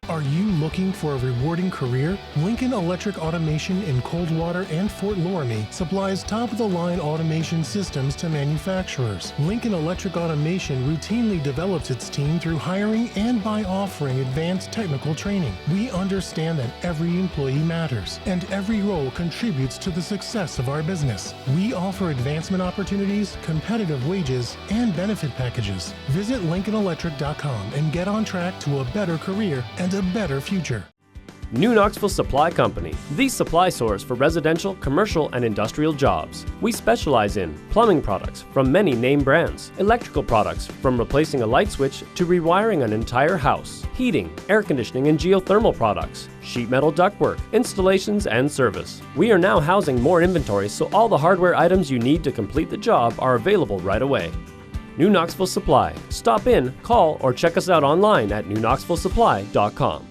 S9: Are you looking for a rewarding career? Lincoln Electric Automation in Coldwater and Fort Loramie supplies top-of-the-line automation systems to manufacturers. Lincoln Electric Automation routinely develops its team through hiring and by offering advanced technical training. We understand that every employee matters, and every role contributes to the success of our business. We offer advancement opportunities, competitive wages, and benefit packages. Visit LincolnElectric.com and get on track to a better career and a better future.
S18: New Knoxville Supply Company, the supply source for residential, commercial, and industrial jobs. We specialize in plumbing products from many name brands, electrical products from replacing a light switch to rewiring an entire house, heating, air conditioning, and geothermal products, sheet metal ductwork, installations, and service. We are now housing more inventory, so all the hardware items you need to complete the job are available right away. New Knoxville Supply. Stop in, call, or check us out online at newknoxvillesupply.com.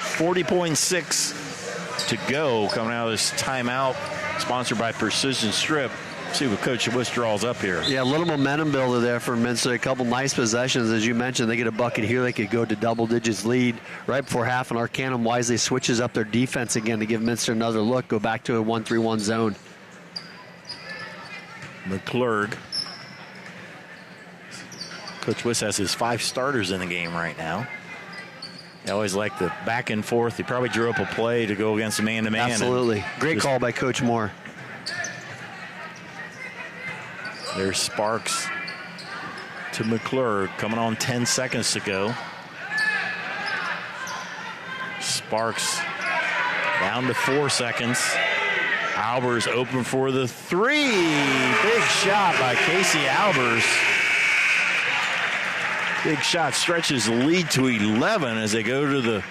S1: 40.6 to go coming out of this timeout, sponsored by Precision Strip. See what Coach Wiss draws up here.
S2: Yeah, a little momentum builder there for Minster. A couple nice possessions. As you mentioned, they get a bucket here. They could go to double digits lead right before half, and Arcanum wisely switches up their defense again to give Minster another look, go back to a 1-3-1 zone.
S1: McClurg. Coach Wiss has his 5 starters in the game right now. They always like the back and forth. He probably drew up a play to go against a man-to-man.
S2: Absolutely. Great call by Coach Moore.
S1: There's Sparks to McClurg, coming on 10 seconds to go. Sparks down to 4 seconds. Albers open for the 3. Big shot by Casey Albers. Big shot stretches the lead to 11 as they go to the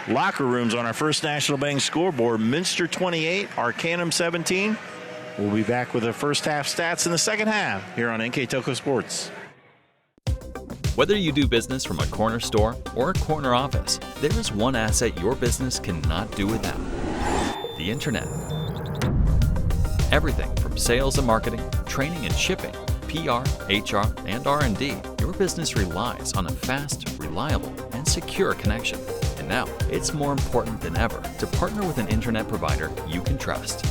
S1: locker rooms on our First National Bank scoreboard. Minster 28, Arcanum 17. We'll be back with the first half stats in the second half here on NKTelco Sports.
S19: Whether you do business from a corner store or a corner office, there is one asset your business cannot do without: the internet. Everything from sales and marketing, training and shipping, PR, HR, and R&D, your business relies on a fast, reliable, and secure connection. And now, it's more important than ever to partner with an internet provider you can trust.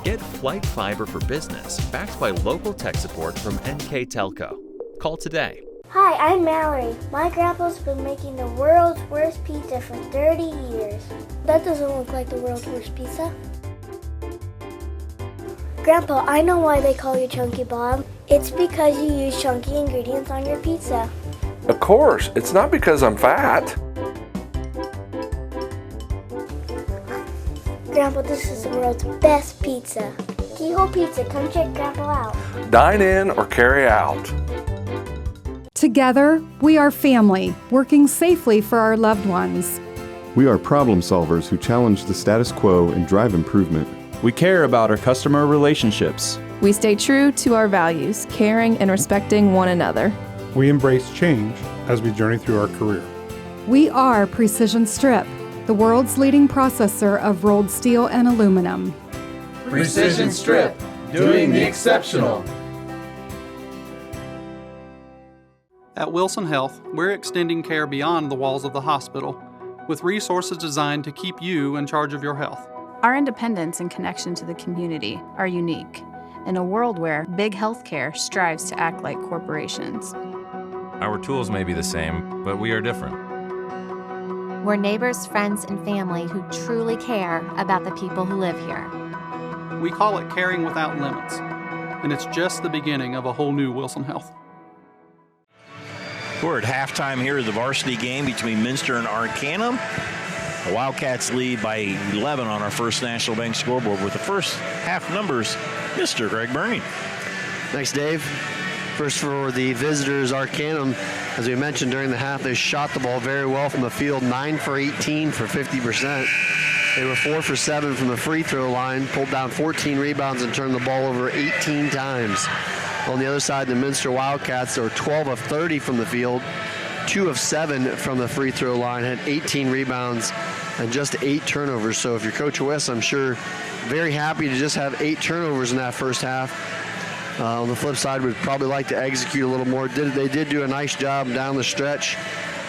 S19: Get Flight Fiber for Business, backed by local tech support from NKTelco. Call today.
S3: Hi, I'm Mallory. My grandpa's been making the world's worst pizza for 30 years. That doesn't look like the world's worst pizza. Grandpa, I know why they call you Chunky Bob. It's because you use chunky ingredients on your pizza.
S4: Of course, it's not because I'm fat.
S3: Grandpa, this is the world's best pizza. Keyhole Pizza, come check Grandpa out.
S4: Dine in or carry out.
S20: Together, we are family, working safely for our loved ones.
S6: We are problem solvers who challenge the status quo and drive improvement.
S7: We care about our customer relationships.
S21: We stay true to our values, caring and respecting one another.
S9: We embrace change as we journey through our career.
S20: We are Precision Strip, the world's leading processor of rolled steel and aluminum.
S10: Precision Strip, doing the exceptional.
S11: At Wilson Health, we're extending care beyond the walls of the hospital, with resources designed to keep you in charge of your health.
S8: Our independence and connection to the community are unique in a world where big healthcare strives to act like corporations.
S12: Our tools may be the same, but we are different.
S13: We're neighbors, friends, and family who truly care about the people who live here.
S11: We call it caring without limits, and it's just the beginning of a whole new Wilson Health.
S1: We're at halftime here at the varsity game between Minster and Arcanum. The Wildcats lead by 11 on our First National Bank scoreboard. With the first half numbers, Mr. Greg Burning.
S2: Thanks, Dave. First for the visitors, Arcanum. As we mentioned during the half, they shot the ball very well from the field, 9 for 18 for 50%. They were 4 for 7 from the free throw line, pulled down 14 rebounds and turned the ball over 18 times. On the other side, the Minster Wildcats, they were 12 of 30 from the field, 2 of 7 from the free throw line, had 18 rebounds and just 8 turnovers. So if you're Coach West, I'm sure very happy to just have 8 turnovers in that first half. On the flip side, would probably like to execute a little more. They did do a nice job down the stretch.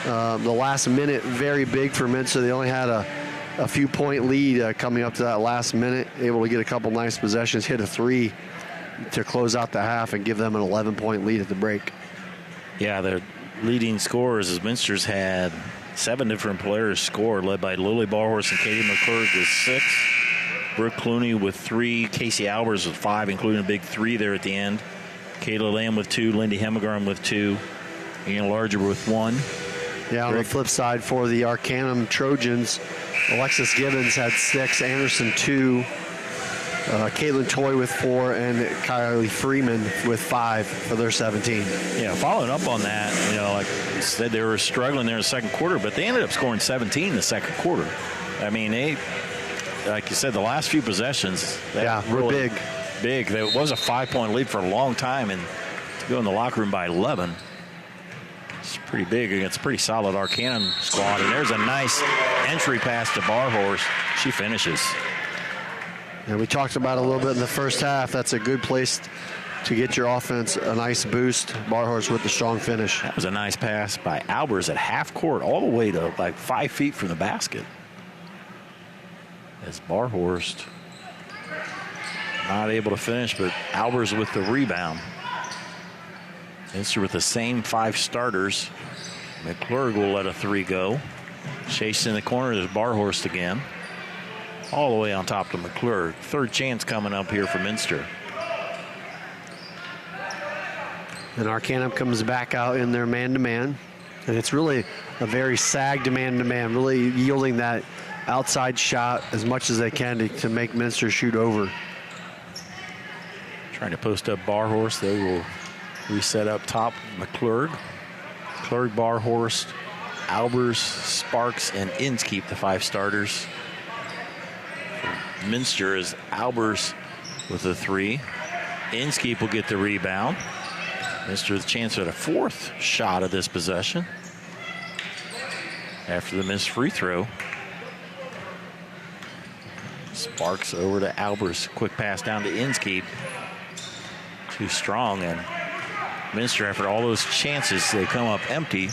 S2: The last minute, very big for Minster. They only had a few point lead coming up to that last minute, able to get a couple nice possessions, hit a 3 to close out the half and give them an 11-point lead at the break.
S1: Yeah, their leading scorers as Minster's had 7 different players score, led by Lily Barhorse and Katie McClurg with 6. Brooke Clooney with 3, Casey Albers with 5, including a big 3 there at the end. Kayla Lamb with 2, Lindy Hemmegarm with 2, Ian Larger with 1.
S2: Yeah, on the flip side for the Arcanum Trojans, Alexis Gibbons had 6, Anderson 2, Caitlin Toy with 4, and Kylie Freeman with 5 for their 17.
S1: Yeah, following up on that, like you said, they were struggling there in the second quarter, but they ended up scoring 17 in the second quarter. I mean, they, like you said, the last few possessions,
S2: were
S1: really
S2: big.
S1: It was a 5-point lead for a long time, and to go in the locker room by 11, it's pretty big against a pretty solid Arcanum squad. And there's a nice entry pass to Barhorse. She finishes.
S2: And we talked about it a little bit in the first half. That's a good place to get your offense a nice boost. Barhorse with the strong finish.
S1: That was a nice pass by Albers at half court, all the way to like 5 feet from the basket. As Barhorst not able to finish, but Albers with the rebound. Minster with the same 5 starters. McClurg will let a 3 go. Chased in the corner, there's Barhorst again. All the way on top to McClurg. Third chance coming up here for Minster.
S2: And Arcanum comes back out in their man-to-man. And it's really a very sagged man-to-man, really yielding that outside shot as much as they can to make Minster shoot over.
S1: Trying to post up Barhorst. They will reset up top. McClurg, Barhorst, Albers, Sparks, and Inskeep, the 5 starters. For Minster is Albers with a 3. Inskeep will get the rebound. Minster with a chance at a 4th shot of this possession after the missed free throw. Sparks over to Albers. Quick pass down to Inskeep. Too strong, and Minster, after all those chances, they come up empty.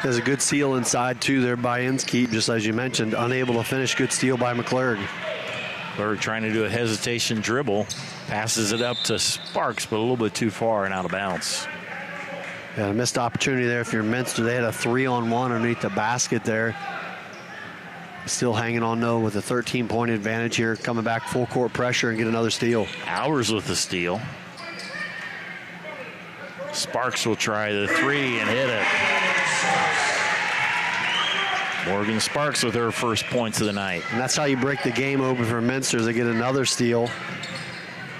S2: There's a good steal inside, too, there by Inskeep, just as you mentioned. Unable to finish. Good steal by McClurg.
S1: McClurg trying to do a hesitation dribble. Passes it up to Sparks, but a little bit too far and out of bounds.
S2: Yeah, a missed opportunity there if you're Minster. They had a 3-on-1 underneath the basket there. Still hanging on, though, with a 13-point advantage here. Coming back full court pressure and get another steal.
S1: Albers with the steal. Sparks will try the 3 and hit it. Morgan Sparks with her first points of the night.
S2: And that's how you break the game open for Minster. They get another steal.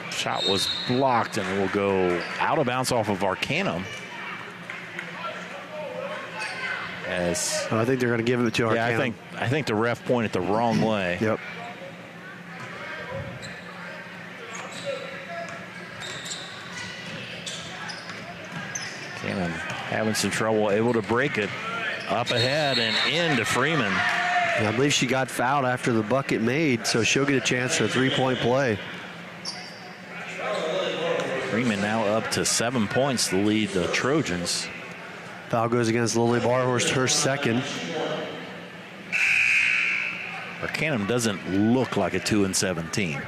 S1: Shot was blocked and will go out of bounds off of Arcanum.
S2: I think they're going to give it to Arcanum.
S1: Yeah, I think the ref pointed the wrong way.
S2: Yep.
S1: Arcanum having some trouble, able to break it. Up ahead and into Freeman.
S2: And I believe she got fouled after the bucket made, so she'll get a chance for a 3-point play.
S1: Freeman now up to 7 points to lead the Trojans.
S2: Foul goes against Lily Barhorst, her second.
S1: Arcanum doesn't look like a 2-17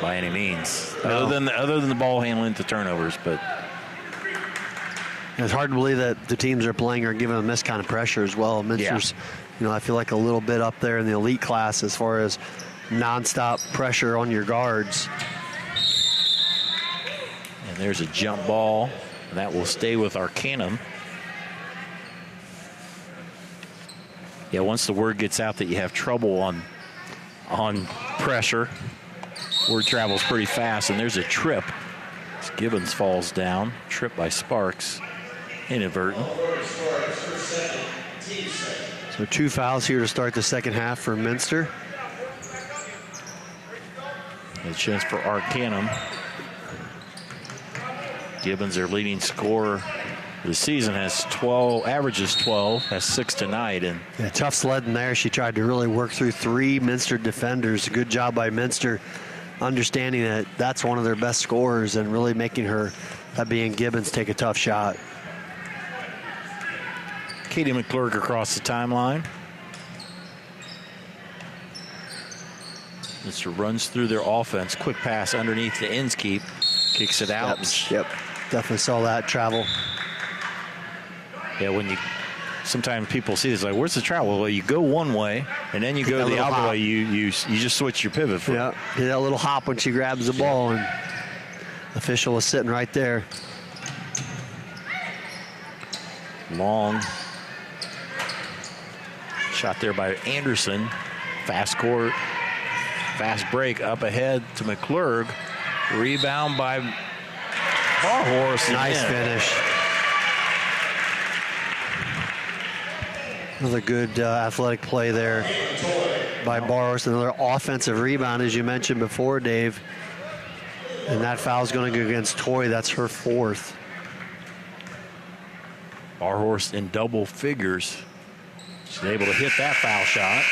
S1: by any means, other than the ball handling to turnovers, but.
S2: It's hard to believe that the teams are playing are giving them this kind of pressure as well. Minster's, I feel like a little bit up there in the elite class as far as nonstop pressure on your guards.
S1: And there's a jump ball, and that will stay with Arcanum. Yeah, once the word gets out that you have trouble on pressure, word travels pretty fast, and there's a trip. As Gibbons falls down, trip by Sparks. Inadvertent.
S2: So 2 fouls here to start the second half for Minster.
S1: A chance for Arcanum. Gibbons, their leading scorer the season, has 12, averages 12, has 6 tonight. And
S2: tough sledding there. She tried to really work through 3 Minster defenders. Good job by Minster, understanding that that's one of their best scorers and really making her, that being Gibbons, take a tough shot.
S1: Katie McClurg across the timeline. Minster runs through their offense. Quick pass underneath the Inskeep. Kicks it out.
S2: Yep. Definitely saw that travel.
S1: Yeah, when you sometimes people see this like, where's the travel? Well, you go one way and then you go the other way. You just switch your pivot.
S2: Yeah, get that little hop when she grabs the ball, and the official was sitting right there.
S1: Long shot there by Anderson. Fast court, fast break up ahead to McClurg. Rebound by Barhorse.
S2: Nice finish. Another good athletic play there by Barhorse. Another offensive rebound, as you mentioned before, Dave. And that foul's going to go against Toy. That's her 4th.
S1: Barhorse in double figures. She's able to hit that foul shot.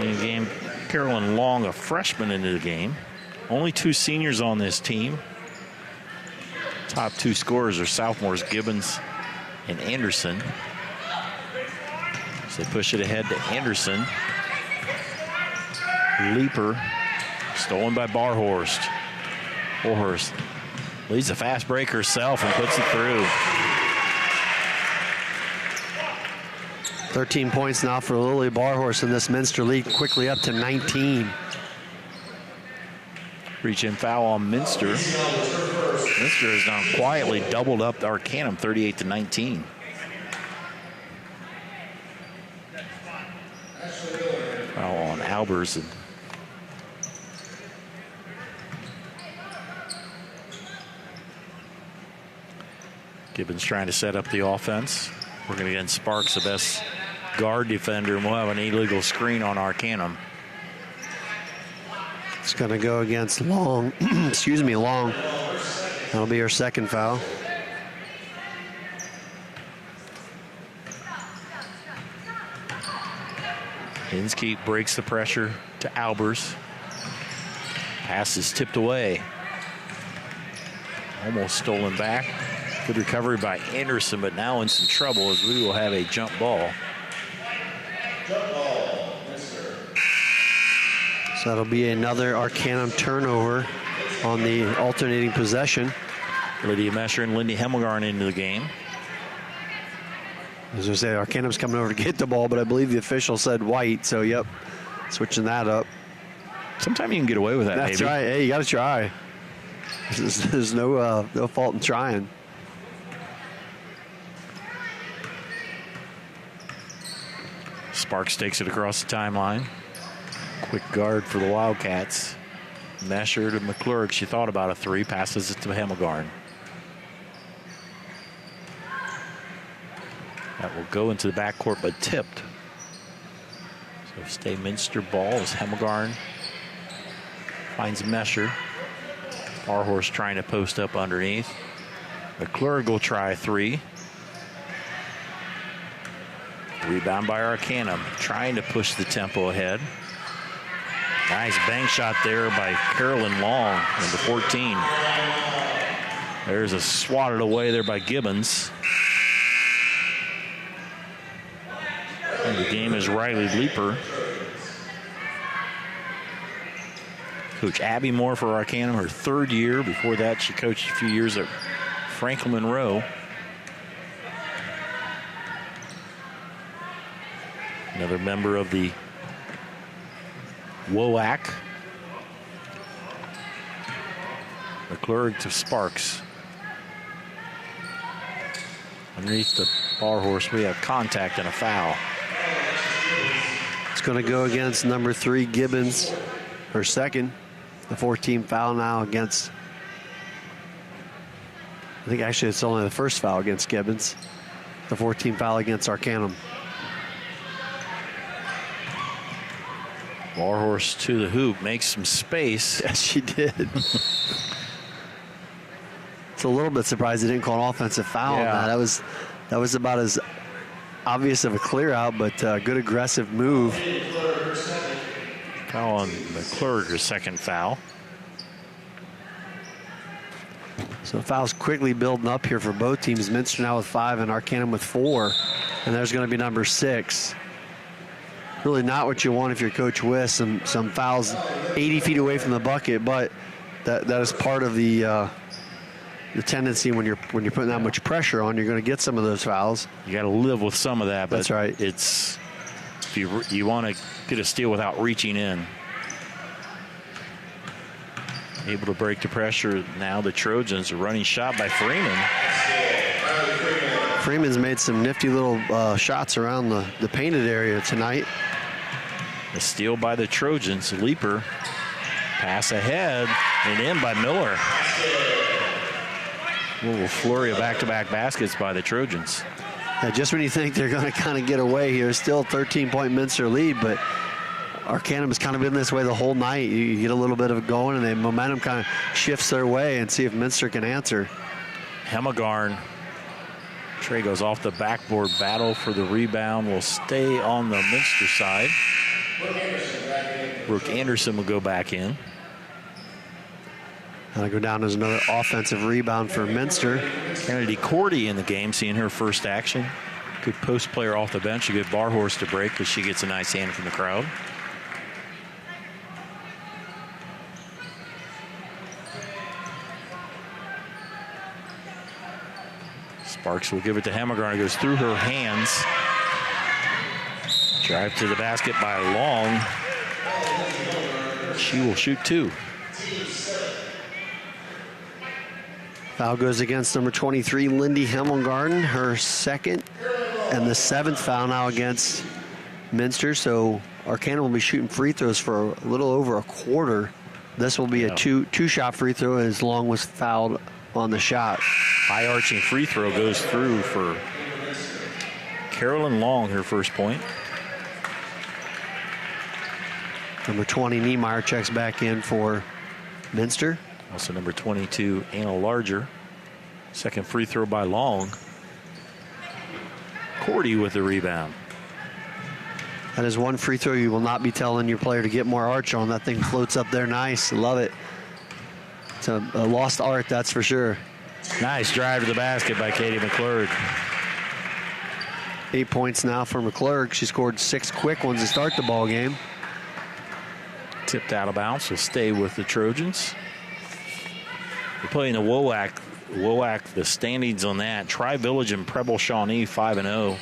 S1: In the game, Carolyn Long, a freshman, into the game. Only 2 seniors on this team. Top 2 scorers are sophomores Gibbons and Anderson. So they push it ahead to Anderson. Leaper, stolen by Barhorst. Barhorst leads a fast break herself and puts it through.
S2: 13 points now for Lily Barhorse in this Minster league, quickly up to 19.
S1: Reach-in foul on Minster. Minster has now quietly doubled up Arcanum, 38-19. Foul on Albers. Gibbons trying to set up the offense. Working against Sparks, the best guard defender, and we'll have an illegal screen on Arcanum.
S2: It's going to go against Long. Excuse me, Long. That'll be her 2nd foul.
S1: Inskeep breaks the pressure to Albers. Pass is tipped away. Almost stolen back. Good recovery by Anderson, but now in some trouble as we will have a jump ball.
S2: So that'll be another Arcanum turnover on the alternating possession.
S1: Lydia Mesher and Lindy Hemmelgarn into the game.
S2: As I say, Arcanum's coming over to get the ball, but I believe the official said white, so yep, switching that up.
S1: Sometimes you can get away with that.
S2: That's
S1: maybe.
S2: right. Hey, you got to try. There's no fault in trying.
S1: Sparks takes it across the timeline. Quick guard for the Wildcats. Mesher to McClurg. She thought about a 3, passes it to Hemmelgarn. That will go into the backcourt, but tipped. So stay Minster ball as Hemmelgarn finds Mesher. Barhorse trying to post up underneath. McClurg will try a 3. Rebound by Arcanum, trying to push the tempo ahead. Nice bank shot there by Carolyn Long, number 14. There's a swatted away there by Gibbons. And the game is Riley Leaper. Coach Abby Moore for Arcanum, her 3rd year. Before that, she coached a few years at Franklin Monroe. Another member of the WOAC. McClurg to Sparks. Underneath the Barhorse, we have contact and a foul.
S2: It's going to go against number 3, Gibbons, her 2nd. The 14th foul now against, I think actually it's only the 1st foul against Gibbons. The 14th foul against Arcanum.
S1: Barhorse to the hoop, makes some space.
S2: Yes, she did. It's a little bit surprised they didn't call an offensive foul on that. That was about as obvious of a clear out, but good aggressive move.
S1: Foul on McClurg, her 2nd foul.
S2: So fouls quickly building up here for both teams. Minster now with 5 and Arcanum with 4. And there's going to be number 6. Really not what you want if you're Coach Wiss. Some fouls 80 feet away from the bucket, but that is part of the tendency when you're putting that much pressure on, you're going to get some of those fouls.
S1: You got to live with some of that. But
S2: that's right.
S1: It's if you want to get a steal without reaching in. Able to break the pressure. Now the Trojans, a running shot by Freeman.
S2: Freeman's made some nifty little shots around the painted area tonight.
S1: A steal by the Trojans. Leaper. Pass ahead and in by Miller. A little flurry of back-to-back baskets by the Trojans.
S2: Yeah, just when you think they're going to kind of get away here, still a 13-point Minster lead, but Arcanum has kind of been this way the whole night. You get a little bit of it going, and the momentum kind of shifts their way, and see if Minster can answer.
S1: Hemagarn. Trey goes off the backboard. Battle for the rebound will stay on the Minster side. Brooke Anderson will go back in.
S2: That'll go down as another offensive rebound for Minster.
S1: Kennedy Cordy in the game, seeing her first action. Good post player off the bench, a good bar horse to break, but she gets a nice hand from the crowd. Sparks will give it to Hemagarn. It goes through her hands. Drive to the basket by Long. She will shoot 2.
S2: Foul goes against number 23, Lindy Hemmelgarden, her second and the 7th foul now against Minster. So Arcanum will be shooting free throws for a little over a quarter. This will be a two-shot free throw as Long was fouled on the shot.
S1: High arching free throw goes through for Carolyn Long, her first point.
S2: Number 20, Niemeyer, checks back in for Minster.
S1: Also number 22, Anna Larger. Second free throw by Long. Cordy with the rebound.
S2: That is one free throw you will not be telling your player to get more arch on. That thing floats up there nice. Love it. It's a lost art, that's for sure.
S1: Nice drive to the basket by Katie McClurg.
S2: 8 points now for McClurg. She scored 6 quick ones to start the ball game.
S1: Tipped out of bounds, will stay with the Trojans. We're playing the WOAC, the standings on that. Tri-Village and Preble Shawnee 5-0.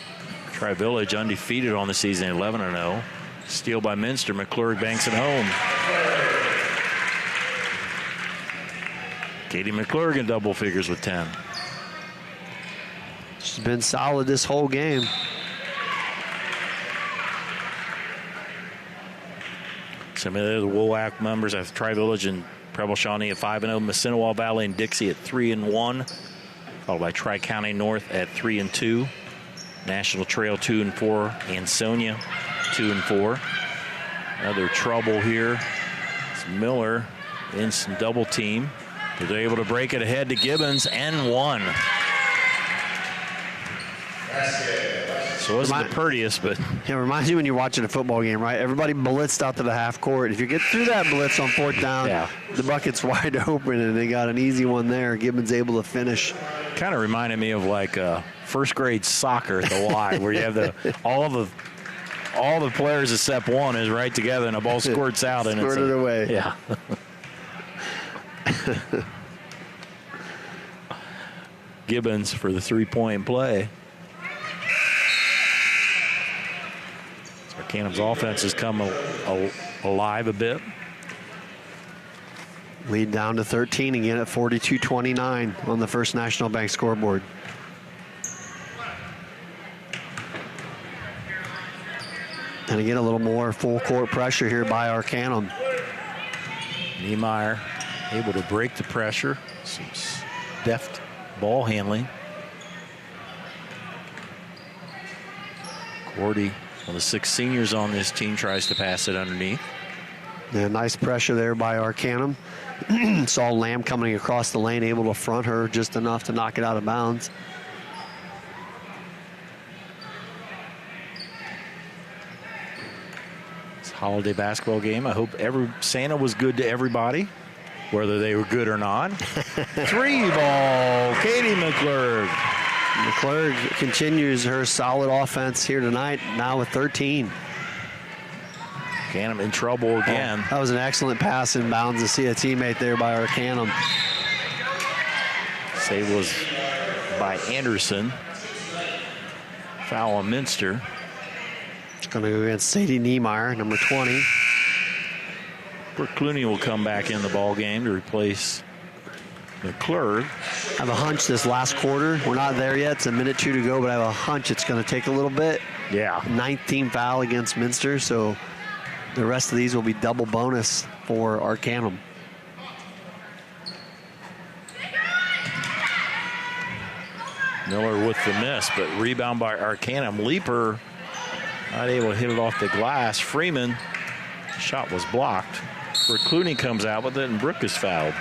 S1: Tri-Village undefeated on the season, 11-0. Steal by Minster. McClurg banks it home. Katie McClurg in double figures with 10.
S2: She's been solid this whole game.
S1: Some of the WOAC members have Tri-Village and Preble Shawnee at 5-0. Mississinawa Valley and Dixie at 3-1. Followed by Tri-County North at 3-2. National Trail 2-4. Ansonia 2-4. Another trouble here. It's Miller in some double team. But they're able to break it ahead to Gibbons and 1. So it's the prettiest, but
S2: it reminds you when you're watching a football game, right? Everybody blitzed out to the half court. If you get through that blitz on 4th down, the bucket's wide open, and they got an easy one there. Gibbons able to finish.
S1: Kind of reminded me of like first grade soccer at the Y, where you have all the players at step 1 is right together, and the ball squirts out and
S2: squirted away.
S1: Yeah. Gibbons for the 3-point play. Arcanum's offense has come alive a bit.
S2: Lead down to 13 again at 42-29 on the First National Bank scoreboard. And again, a little more full court pressure here by Arcanum.
S1: Niemeyer able to break the pressure. Some deft ball handling. Cordy, one of the 6 seniors on this team, tries to pass it underneath.
S2: Yeah, nice pressure there by Arcanum. Saw Lamb coming across the lane, able to front her just enough to knock it out of bounds.
S1: It's a holiday basketball game. I hope Santa was good to everybody. whether they were good or not. 3 ball, Katie McClurg.
S2: McClurg continues her solid offense here tonight, now with 13.
S1: Arcanum in trouble again.
S2: That was an excellent pass in bounds to see a teammate there by Arcanum.
S1: Save was by Anderson. Foul on Minster.
S2: It's going to go against Sadie Niemeyer, number 20.
S1: Brooke Clooney will come back in the ball game to replace McClurg.
S2: I have a hunch this last quarter, we're not there yet, it's a minute 2 to go, but I have a hunch it's going to take a little bit.
S1: Yeah.
S2: 19th foul against Minster, so the rest of these will be double bonus for Arcanum.
S1: Miller with the miss, but rebound by Arcanum. Leaper not able to hit it off the glass. Freeman, shot was blocked. Where Clooney comes out with it, and Brooke is fouled.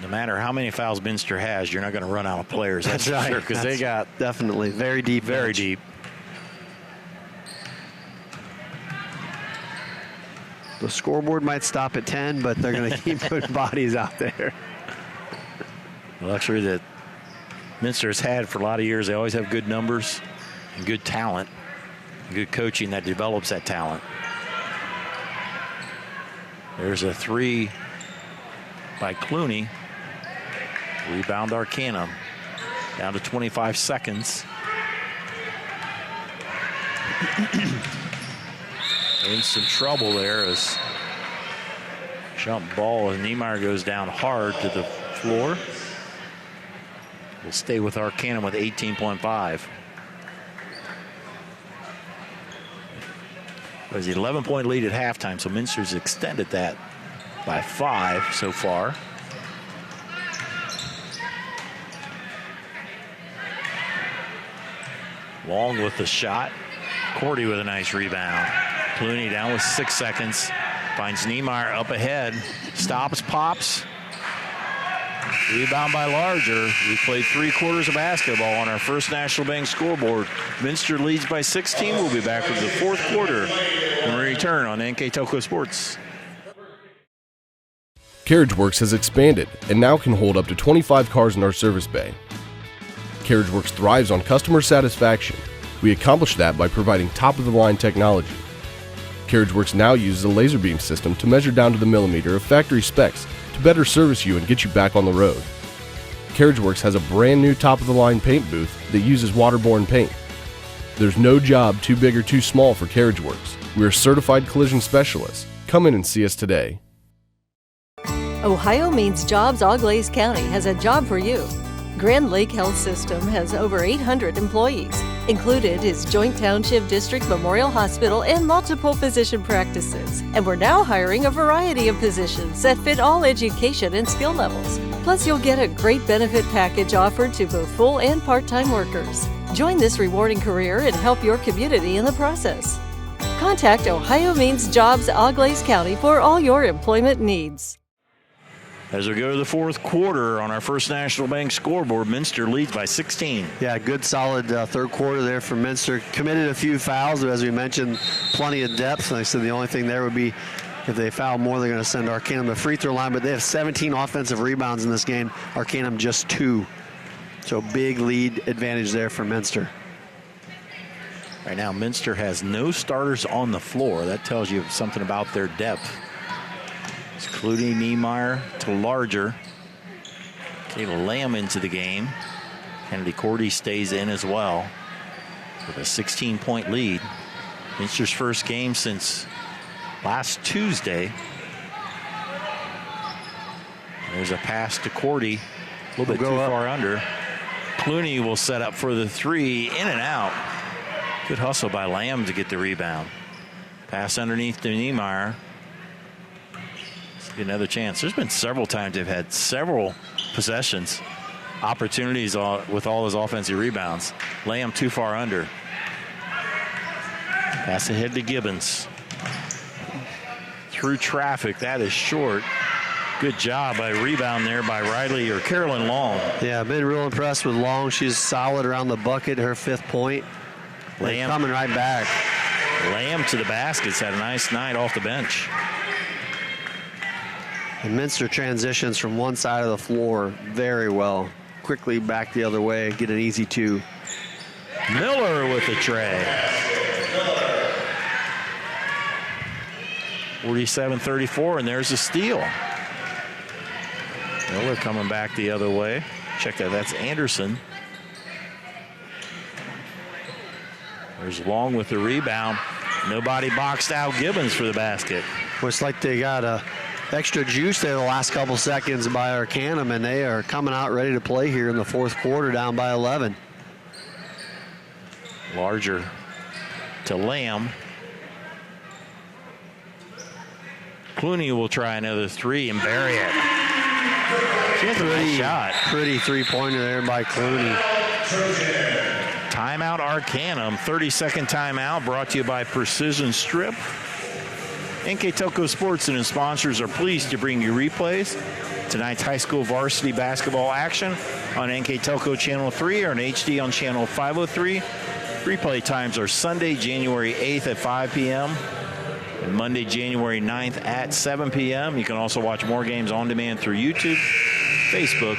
S1: No matter how many fouls Minster has, you're not going to run out of players. That's
S2: right.
S1: sure, because they got
S2: definitely very deep.
S1: Very deep.
S2: The scoreboard might stop at 10, but they're going to keep putting bodies out there.
S1: The luxury that Minster's had for a lot of years. They always have good numbers and good talent, and good coaching that develops that talent. There's a 3 by Clooney. Rebound Arcanum. Down to 25 seconds. In some trouble there as jump ball, and Niemeyer goes down hard to the floor. We'll stay with Arcanum with 18.5. It was an 11-point lead at halftime, so Minster's extended that by 5 so far. Long with the shot. Cordy with a nice rebound. Clooney down with 6 seconds. Finds Niemeyer up ahead. Stops, pops. Rebound by Larger. We played 3 quarters of basketball on our first National Bank scoreboard. Minster leads by 16. We'll be back with the 4th quarter when we return on NKTelco Sports.
S14: CarriageWorks has expanded and now can hold up to 25 cars in our service bay. CarriageWorks thrives on customer satisfaction. We accomplish that by providing top-of-the-line technology. CarriageWorks now uses a laser beam system to measure down to the millimeter of factory specs to better service you and get you back on the road. CarriageWorks has a brand new top-of-the-line paint booth that uses waterborne paint. There's no job too big or too small for CarriageWorks. We are certified collision specialists. Come in and see us today.
S15: Ohio Means Jobs Auglaize County has a job for you. Grand Lake Health System has over 800 employees. Included is Joint Township District Memorial Hospital and multiple physician practices. And we're now hiring a variety of positions that fit all education and skill levels. Plus, you'll get a great benefit package offered to both full and part-time workers. Join this rewarding career and help your community in the process. Contact Ohio Means Jobs Auglaize County for all your employment needs.
S1: As we go to the 4th quarter on our first National Bank scoreboard, Minster leads by 16.
S2: Yeah, good solid 3rd quarter there for Minster. Committed a few fouls, but as we mentioned, plenty of depth. And I said the only thing there would be if they foul more, they're going to send Arcanum to the free throw line, but they have 17 offensive rebounds in this game. Arcanum just 2. So big lead advantage there for Minster.
S1: Right now, Minster has no starters on the floor. That tells you something about their depth. It's Clooney, Niemeyer to Larger. Kayla Lamb into the game. Kennedy Cordy stays in as well with a 16-point lead. Minster's first game since last Tuesday. There's a pass to Cordy. A little bit too far under. Clooney will set up for the 3. In and out. Good hustle by Lamb to get the rebound. Pass underneath to Niemeyer. Get another chance. There's been several times they've had several possessions, opportunities with all those offensive rebounds. Lamb too far under. Pass ahead to Gibbons. Through traffic, that is short. Good job by rebound there by Riley or Carolyn Long.
S2: Yeah, I've been real impressed with Long. She's solid around the bucket, her 5th point.
S1: Lamb
S2: coming right back.
S1: Lamb to the baskets. Had a nice night off the bench.
S2: And Minster transitions from one side of the floor very well. Quickly back the other way, get an easy 2.
S1: Miller with the tray. 47-34, and there's a steal. Miller coming back the other way. Check that, that's Anderson. There's Long with the rebound. Nobody boxed out Gibbons for the basket.
S2: Looks like they got extra juice there the last couple seconds by Arcanum, and they are coming out ready to play here in the fourth quarter, down by 11.
S1: Larger to Lamb. Clooney will try another 3 and bury it.
S2: Pretty three-pointer there by Clooney.
S1: Timeout Arcanum, 30-second timeout, brought to you by Precision Strip. NKTelco Sports and its sponsors are pleased to bring you replays. Tonight's high school varsity basketball action on NKTelco Channel 3 or in HD on Channel 503. Replay times are Sunday, January 8th at 5 p.m. and Monday, January 9th at 7 p.m. You can also watch more games on demand through YouTube, Facebook,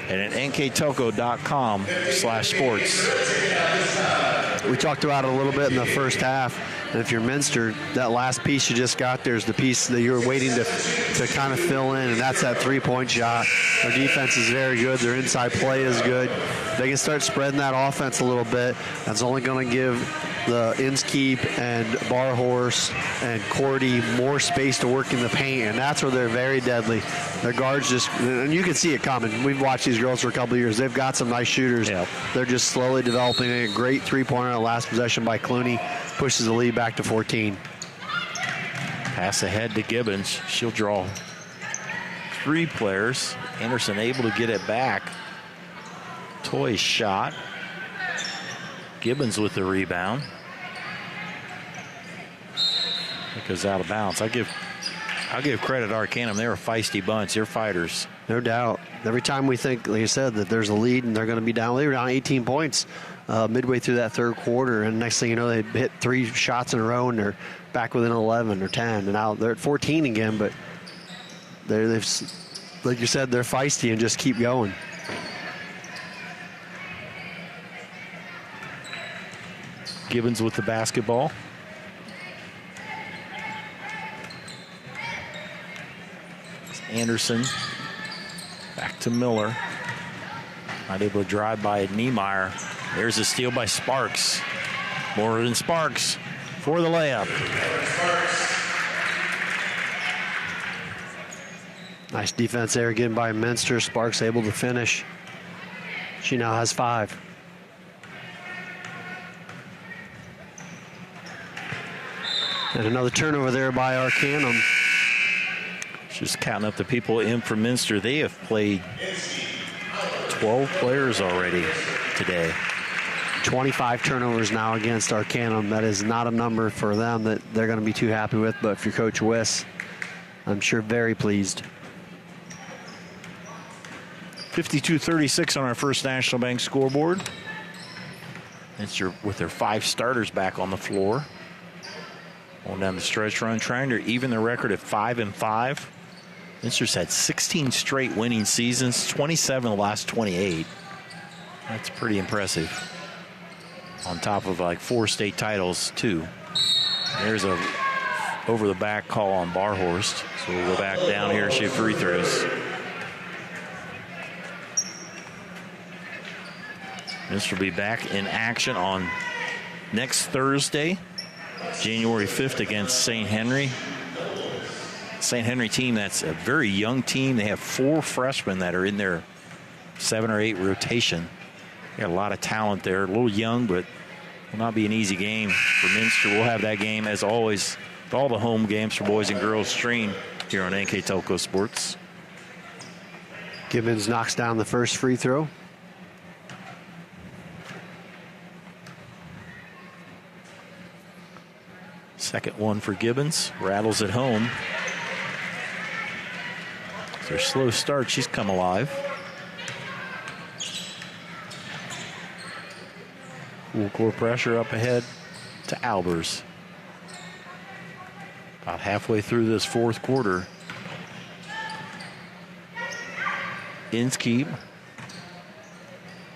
S1: and at nktelco.com/sports.
S2: We talked about it a little bit in the first half. And if you're Minster, that last piece you just got there is the piece that you're waiting to kind of fill in, and that's that three-point shot. Their defense is very good. Their inside play is good. They can start spreading that offense a little bit. That's only going to give the Inskeep and Barhorse and Cordy more space to work in the paint, and that's where they're very deadly. Their guards just, and you can see it coming. We've watched these girls for a couple of years. They've got some nice shooters.
S1: Yep.
S2: They're just slowly developing a great three-pointer on the last possession by Clooney. Pushes the lead back to 14.
S1: Pass ahead to Gibbons. She'll draw 3 players. Anderson able to get it back. Toy's shot. Gibbons with the rebound. It goes out of bounds. I'll give credit to Arcanum. They're a feisty bunch. They're fighters.
S2: No doubt. Every time we think, like you said, that there's a lead and they're going to be down, they were down 18 points midway through that third quarter. And next thing you know, they hit 3 shots in a row and they're back within 11 or 10. And now they're at 14 again, but they've, like you said, they're feisty and just keep going.
S1: Gibbons with the basketball. Anderson back to Miller. Not able to drive by Niemeyer. There's a steal by Sparks. More than Sparks for the layup.
S2: Nice defense there again by Minster. Sparks able to finish. She now has 5. And another turnover there by Arcanum.
S1: Just counting up the people in for Minster. They have played 12 players already today.
S2: 25 turnovers now against Arcanum. That is not a number for them that they're going to be too happy with, but for Coach Wiss, I'm sure very pleased.
S1: 52-36 on our First National Bank scoreboard. Minster with their 5 starters back on the floor. On down the stretch run, trying to even the record at 5-5. Minster's had 16 straight winning seasons, 27 of the last 28. That's pretty impressive. On top of like 4 state titles, too. There's a over-the-back call on Barhorst. So we'll go back down here and shoot free throws. Minster will be back in action on next Thursday, January 5th against St. Henry. St. Henry team, that's a very young team. They have 4 freshmen that are in their 7 or 8 rotation. They got a lot of talent there. A little young, but will not be an easy game for Minster. We'll have that game, as always, with all the home games for boys and girls streamed here on NKTelco Sports.
S2: Gibbons knocks down the first free throw.
S1: Second one for Gibbons. Rattles it home. Their slow start, she's come alive. Full court pressure up ahead to Albers. About halfway through this fourth quarter. Inskeep.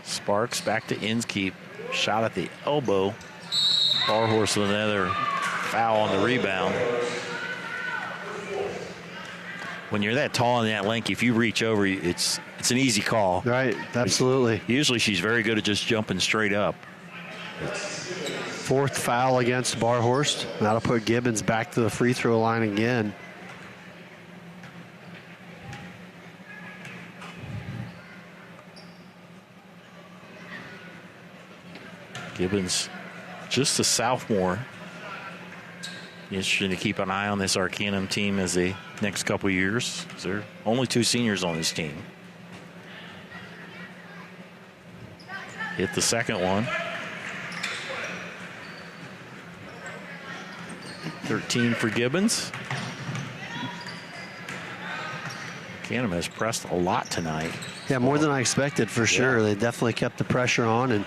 S1: Sparks back to Inskeep. Shot at the elbow. Barhorse with another foul on the rebound. When you're that tall and that lanky, if you reach over, it's an easy call.
S2: Right, absolutely.
S1: Usually she's very good at just jumping straight up.
S2: Fourth foul against Barhorst. That'll put Gibbons back to the free throw line again.
S1: Gibbons, just a sophomore. Interesting to keep an eye on this Arcanum team as the next couple years. There are only 2 seniors on this team. Hit the second one. 13 for Gibbons. Arcanum has pressed a lot tonight.
S2: Yeah, more than I expected for sure. They definitely kept the pressure on, and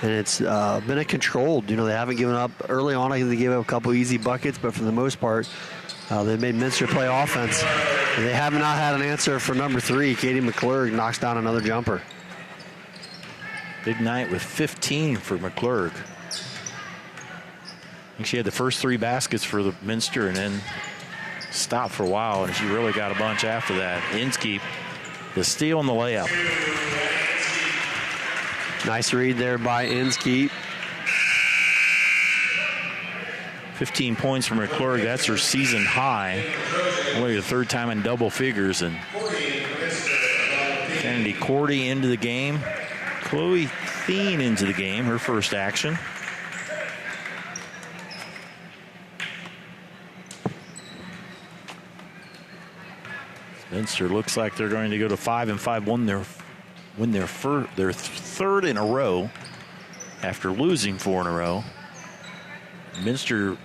S2: it's been a controlled. They haven't given up early on. I think they gave up a couple easy buckets, but for the most part, they made Minster play offense. They have not had an answer for number 3. Katie McClurg knocks down another jumper.
S1: Big night with 15 for McClurg. I think she had the first 3 baskets for the Minster and then stopped for a while, and she really got a bunch after that. Inskeep, the steal and the layup.
S2: Nice read there by Inskeep.
S1: 15 points from McClurg. That's her season high. Only the 3rd time in double figures. And Kennedy Cordy into the game. Chloe Thien into the game, her first action. Minster looks like they're going to go to 5-5, win their 3rd in a row after losing 4 in a row. Minster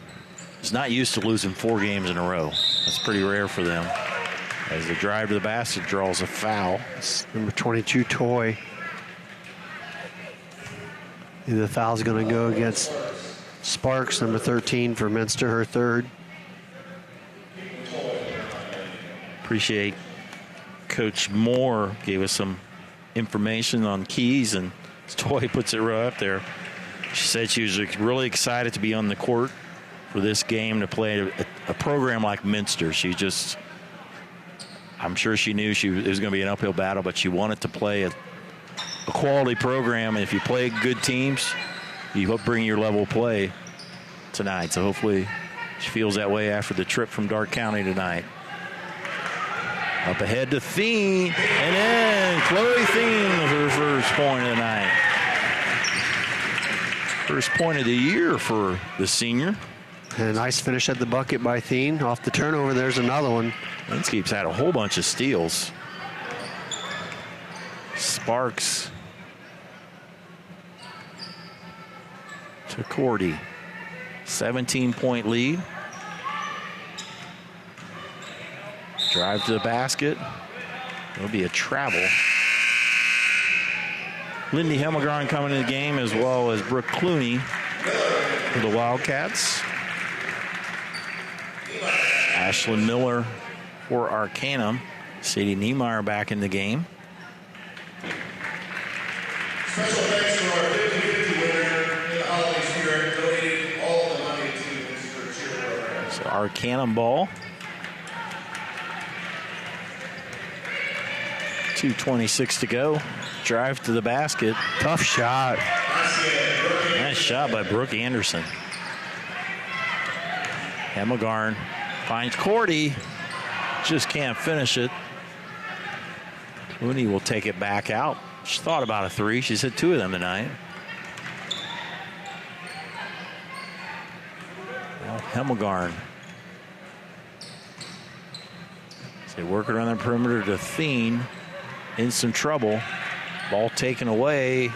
S1: is not used to losing 4 games in a row. That's pretty rare for them. As the drive to the basket draws a foul.
S2: It's number 22, Toy. The foul's going to go against Sparks, number 13 for Minster, her 3rd.
S1: Appreciate Coach Moore gave us some information on keys, and Toy puts it right up there. She said she was really excited to be on the court for this game, to play a program like Minster. I'm sure she knew it was going to be an uphill battle, but she wanted to play a quality program. And if you play good teams, you bring your level of play tonight. So hopefully she feels that way after the trip from Dark County tonight. Up ahead to Thien, and then Chloe Thien with her first point of the night. First point of the year for the senior.
S2: And a nice finish at the bucket by Thien. Off the turnover, there's another one.
S1: Inskeep's had a whole bunch of steals. Sparks to Cordy. 17-point lead. Drive to the basket. It'll be a travel. Lindy Hemmelgarn coming in the game, as well as Brooke Clooney for the Wildcats. Ashlyn Miller for Arcanum. Sadie Niemeyer back in the game.
S10: Special thanks to our 50-50 winner in the holiday spirit, donating all the money to the Minster Cheer Program.
S1: So Arcanum ball. 2:26 to go. Drive to the basket.
S2: Tough shot.
S1: Nice shot by Brooke Anderson. Hemmelgarn finds Cordy. Just can't finish it. Clooney will take it back out. She thought about a 3. She's hit 2 of them tonight. Well, Hemmelgarn. They work around the perimeter to Thien. In some trouble. Ball taken away.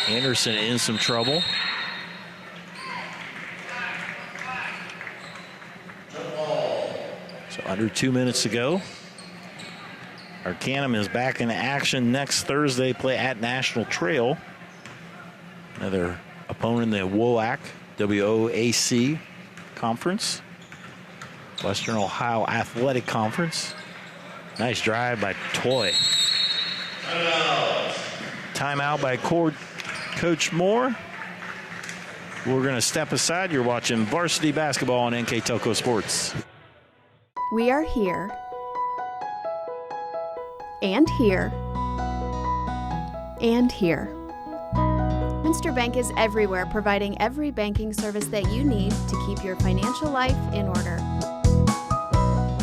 S1: Anderson in some trouble. So under 2 minutes to go. Arcanum is back in action next Thursday. Play at National Trail. Another opponent in the WOAC Conference, Western Ohio Athletic Conference. Nice drive by Toy. Timeout by Coach Moore. We're going to step aside. You're watching Varsity Basketball on NKTelco Sports.
S21: We are here and here and here.
S8: Minster Bank is everywhere, providing every banking service that you need to keep your financial life in order.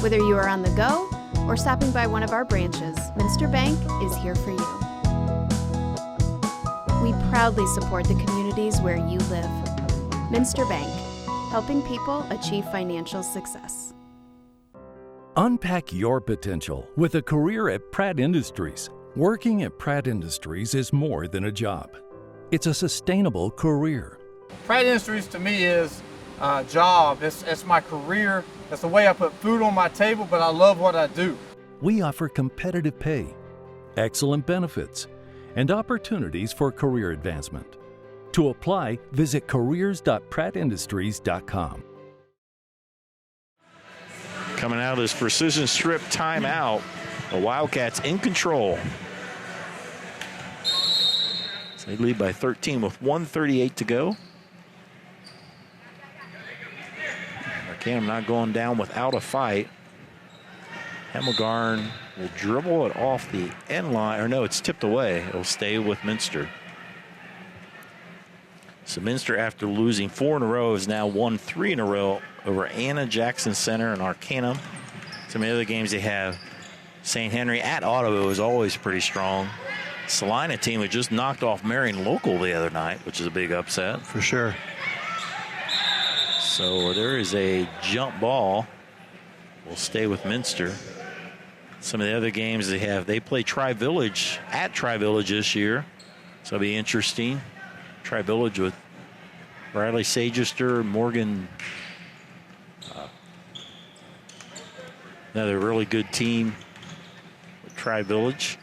S8: Whether you are on the go or stopping by one of our branches, Minster Bank is here for you. We proudly support the communities where you live. Minster Bank, helping people achieve financial success.
S16: Unpack your potential with a career at Pratt Industries. Working at Pratt Industries is more than a job. It's a sustainable career.
S17: Pratt Industries to me is a job. It's my career. It's the way I put food on my table, but I love what I do.
S16: We offer competitive pay, excellent benefits, and opportunities for career advancement. To apply, visit careers.prattindustries.com.
S1: Coming out of this precision strip timeout, the Wildcats in control. So they lead by 13 with 1:38 to go. Arcanum not going down without a fight. Hemmelgarn will dribble it off the end line, or no, it's tipped away. It'll stay with Minster. So Minster, after losing 4 in a row, has now won 3 in a row over Anna Jackson Center and Arcanum. Some of the other games they have, St. Henry at Ottawa is always pretty strong. Salina team had just knocked off Marion Local the other night, which is a big upset.
S2: For sure.
S1: So there is a jump ball. We'll stay with Minster. Some of the other games they have, they play Tri-Village at Tri-Village this year. So it'll be interesting. Tri-Village with Bradley Sagester, Morgan. Another really good team with Tri-Village.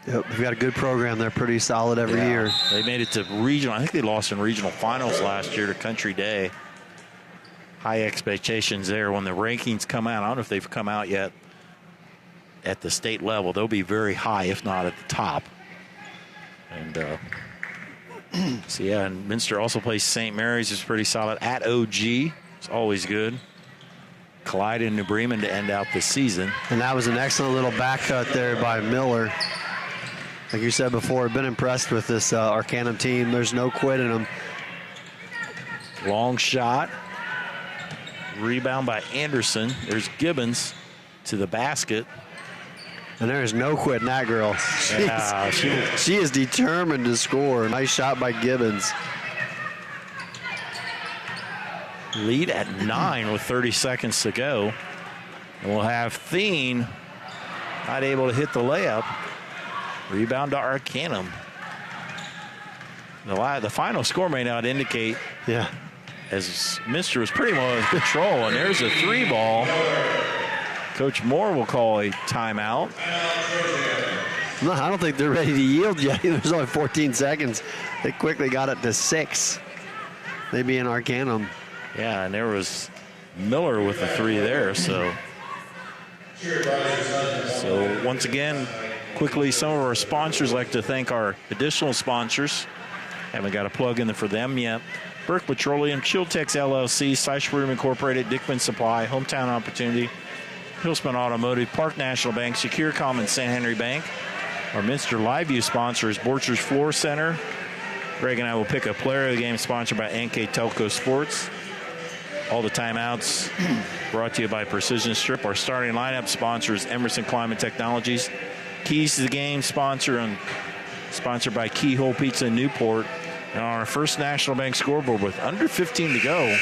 S2: Yep, we've got a good program. They're pretty solid every year.
S1: They made it to regional. I think they lost in regional finals last year to Country Day. High expectations there when the rankings come out. I don't know if they've come out yet at the state level. They'll be very high, if not at the top. And so, yeah, and Minster also plays St. Mary's, is pretty solid. At OG, it's always good. Clyde and New Bremen to end out the season.
S2: And that was an excellent little back cut there by Miller. Like you said before, I've been impressed with this Arcanum team. There's no quit in them.
S1: Long shot. Rebound by Anderson. There's Gibbons to the basket.
S2: And there is no quit in that girl.
S1: Yeah,
S2: she is determined to score. Nice shot by Gibbons.
S1: Lead at 9 with 30 seconds to go. And we'll have Thien not able to hit the layup. Rebound to Arcanum. The final score may not indicate.
S2: Yeah.
S1: As Minster was pretty well in control. And there's a 3 ball. Coach Moore will call a timeout.
S2: No, I don't think they're ready to yield yet. There's only 14 seconds. They quickly got it to 6. They be in Arcanum.
S1: Yeah, and there was Miller with the 3 there. So once again, quickly, some of our sponsors like to thank our additional sponsors. Haven't got a plug in for them yet. Burke Petroleum, Chiltex LLC, Seichroom Incorporated, Dickman Supply, Hometown Opportunity, Hillsman Automotive, Park National Bank, Securicom, and St. Henry Bank. Our Minster Live View sponsor is Borchers Floor Center. Greg and I will pick a player of the game sponsored by NKTelco Sports. All the timeouts brought to you by Precision Strip. Our starting lineup sponsor is Emerson Climate Technologies. Keys to the game sponsored by Keyhole Pizza in Newport. And on our first National Bank scoreboard with under 15 to go,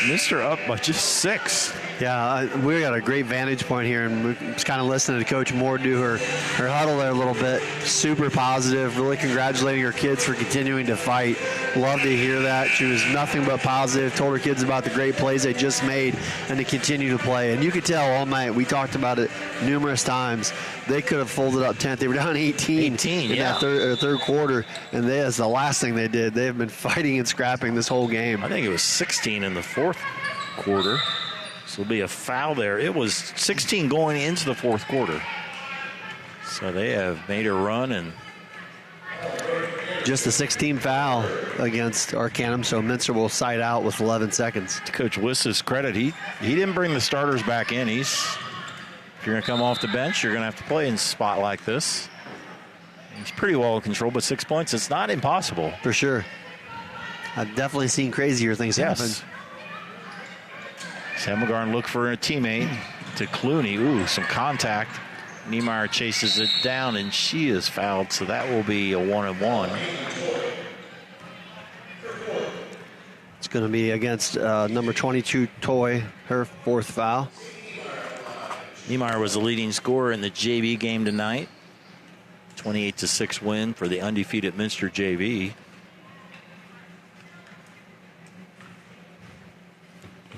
S1: Minster up by just 6.
S2: Yeah, we got a great vantage point here, and we're just kind of listening to Coach Moore do her huddle there a little bit. Super positive, really congratulating her kids for continuing to fight. Love to hear that. She was nothing but positive, told her kids about the great plays they just made and to continue to play. And you could tell all night, we talked about it numerous times, they could have folded up 10th. They were down 18 in that third quarter, and that's the last thing they did. They have been fighting and scrapping this whole game.
S1: I think it was 16 in the fourth quarter. So there'll be a foul there. It was 16 going into the fourth quarter. So they have made a run, and
S2: just a 16 foul against Arcanum, so Minster will side out with 11 seconds.
S1: To Coach Wiss's credit, he didn't bring the starters back in. If you're going to come off the bench, you're going to have to play in a spot like this. He's pretty well in control, but 6 points, it's not impossible.
S2: For sure. I've definitely seen crazier things happen.
S1: Hemmelgarn look for a teammate to Clooney. Ooh, some contact. Niemeyer chases it down, and she is fouled, so that will be a 1-and-1.
S2: It's going to be against number 22, Toy, her fourth foul.
S1: Niemeyer was the leading scorer in the JV game tonight. 28-6 win for the undefeated Minster JV.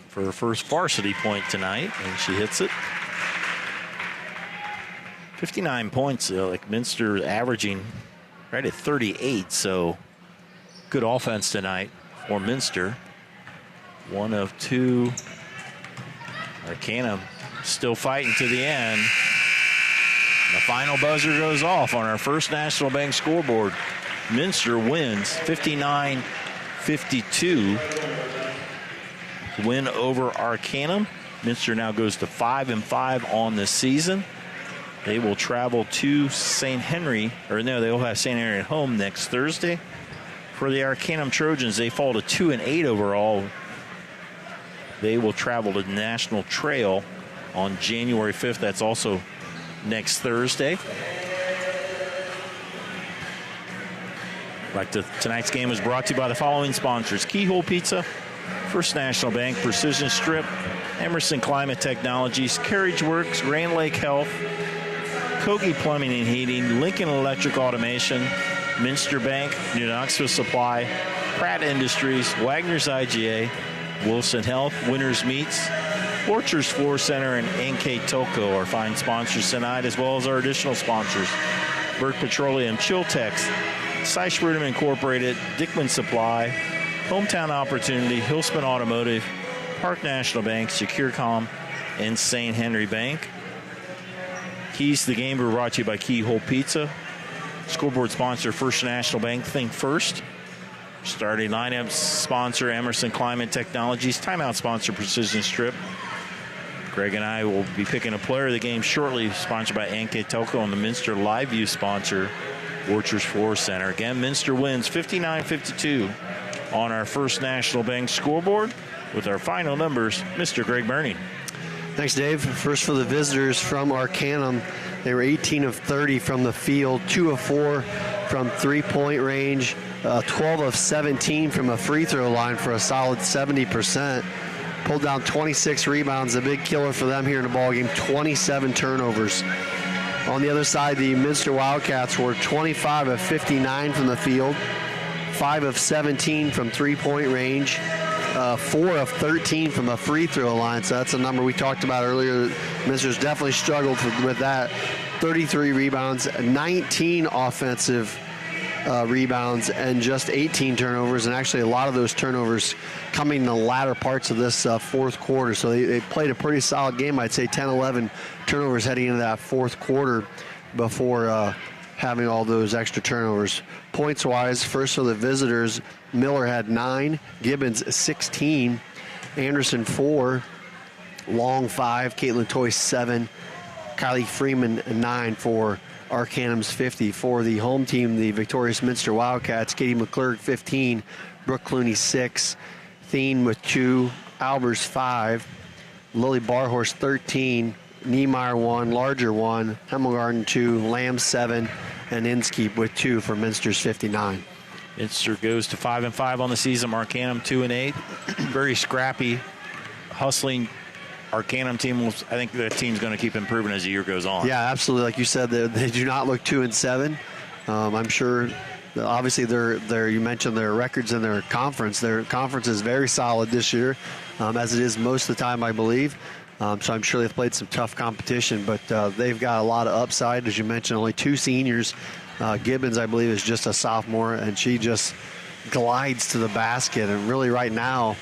S1: For her first varsity point tonight, and she hits it. 59 points, like Minster averaging right at 38, so good offense tonight for Minster. 1 of 2. Arcanum still fighting to the end. The final buzzer goes off on our first National Bank scoreboard. Minster wins 59-52. Win over Arcanum. Minster now goes to 5-5 on the season. They will travel to St. Henry, or no, they will have St. Henry at home next Thursday. For the Arcanum Trojans, they fall to 2-8 overall. They will travel to the National Trail on January 5th. That's also next Thursday. Tonight's game is brought to you by the following sponsors: Keyhole Pizza, First National Bank, Precision Strip, Emerson Climate Technologies, Carriage Works, Grand Lake Health, Kogi Plumbing and Heating, Lincoln Electric Automation, Minster Bank, New Knoxville Supply, Pratt Industries, Wagner's IGA, Wilson Health, Winners Meats, Orchards Floor Center, and NKTelco are fine sponsors tonight, as well as our additional sponsors: Burke Petroleum, Chiltex, Seichbertum Incorporated, Dickman Supply, Hometown Opportunity, Hillsman Automotive, Park National Bank, SecureCom, and St. Henry Bank. Keys to the game were brought to you by Keyhole Pizza. Scoreboard sponsor, First National Bank, think first. Starting lineup sponsor, Emerson Climate Technologies. Timeout sponsor, Precision Strip. Greg and I will be picking a player of the game shortly, sponsored by NKTelco, and the Minster Live View sponsor, Orchards Floor Center. Again, Minster wins 59-52 on our First National Bank scoreboard. With our final numbers, Mr. Greg Burning.
S2: Thanks, Dave. First for the visitors from Arcanum. They were 18 of 30 from the field, 2 of 4 from three-point range, 12 of 17 from a free throw line for a solid 70%. Pulled down 26 rebounds, a big killer for them here in the ballgame, 27 turnovers. On the other side, the Minster Wildcats were 25 of 59 from the field, 5 of 17 from three-point range, 4 of 13 from a free throw line. So that's a number we talked about earlier. Minster's definitely struggled with that. 33 rebounds, 19 offensive rebounds, and just 18 turnovers. And actually a lot of those turnovers coming in the latter parts of this fourth quarter. So they played a pretty solid game. I'd say 10-11 turnovers heading into that fourth quarter before having all those extra turnovers. Points-wise, first for the visitors, Miller had 9, Gibbons 16, Anderson 4, Long 5, Caitlin Toy 7, Kylie Freeman 9 for Arcanum's 50. For the home team, the victorious Minster Wildcats, Katie McClurg 15, Brooke Clooney 6, Thien with 2, Albers 5, Lily Barhorse 13, Niemeyer 1, Larger 1, Hemmelgarden 2, Lamb 7, and Inskeep with 2 for Minster's 59.
S1: Minster goes to 5-5 on the season. Arcanum 2-8. Very scrappy, hustling Arcanum team I think the team's going to keep improving as the year goes on.
S2: Yeah, absolutely. Like you said, they do not look 2-7. I'm sure. Obviously, you mentioned their records in their conference. Their conference is very solid this year, as it is most of the time, I believe. So I'm sure they've played some tough competition, but they've got a lot of upside. As you mentioned, only 2 seniors. Gibbons, I believe, is just a sophomore, and she just glides to the basket. And really right now,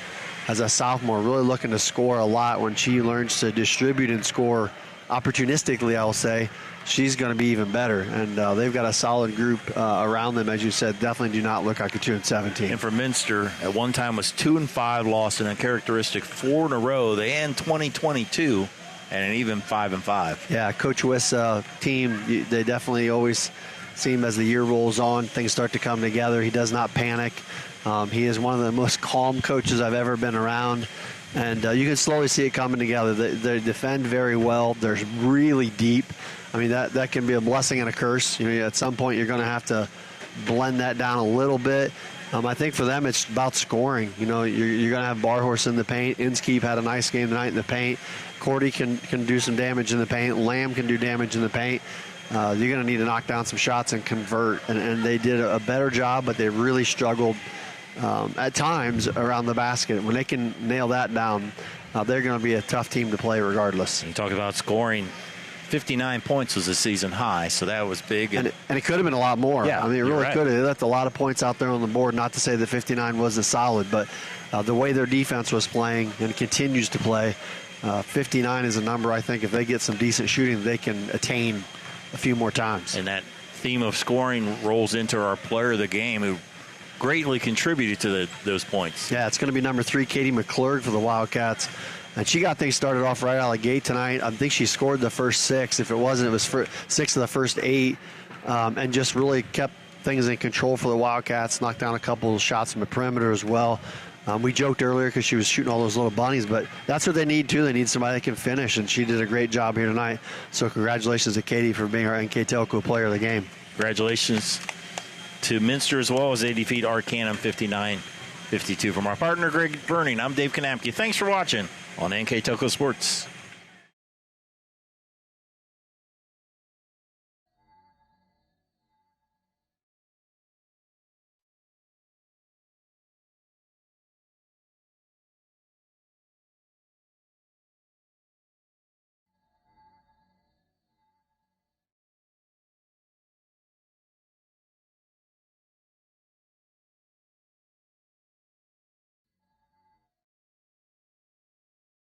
S2: as a sophomore, really looking to score a lot. When she learns to distribute and score opportunistically, I'll say, she's going to be even better. And they've got a solid group around them, as you said. Definitely do not look like a 2-17.
S1: And for Minster, at one time was 2-5, lost in a characteristic 4 in a row. They end 2022 and an even 5-5.
S2: Yeah, Coach Wiss' team, they definitely always seem, as the year rolls on, things start to come together. He does not panic. He is one of the most calm coaches I've ever been around. And you can slowly see it coming together. They defend very well. They're really deep. I mean, that can be a blessing and a curse. You know, at some point, you're going to have to blend that down a little bit. I think for them, it's about scoring. You know, you're going to have Barhorse in the paint. Inskeep had a nice game tonight in the paint. Cordy can do some damage in the paint. Lamb can do damage in the paint. You're going to need to knock down some shots and convert. And they did a better job, but they really struggled at times around the basket. When they can nail that down, they're going to be a tough team to play regardless.
S1: You talk about scoring. 59 points was a season high, so that was big.
S2: And it could have been a lot more.
S1: Yeah,
S2: I mean, it really could have. They left a lot of points out there on the board. Not to say that 59 wasn't solid, but the way their defense was playing and continues to play, 59 is a number I think if they get some decent shooting, they can attain a few more times.
S1: And that theme of scoring rolls into our player of the game, who greatly contributed to those points.
S2: Yeah, it's going to be number 3, Katie McClurg for the Wildcats. And she got things started off right out of the gate tonight. I think she scored the first 6. If it wasn't, it was 6 of the first 8. And just really kept things in control for the Wildcats. Knocked down a couple of shots from the perimeter as well. We joked earlier because she was shooting all those little bunnies, but that's what they need too. They need somebody that can finish, and she did a great job here tonight. So congratulations to Katie for being our NKTelco player of the game.
S1: Congratulations to Minster as well as they defeat Arcanum 59-52. From our partner Greg Verning, I'm Dave Kanapke. Thanks for watching on NKTelco Sports.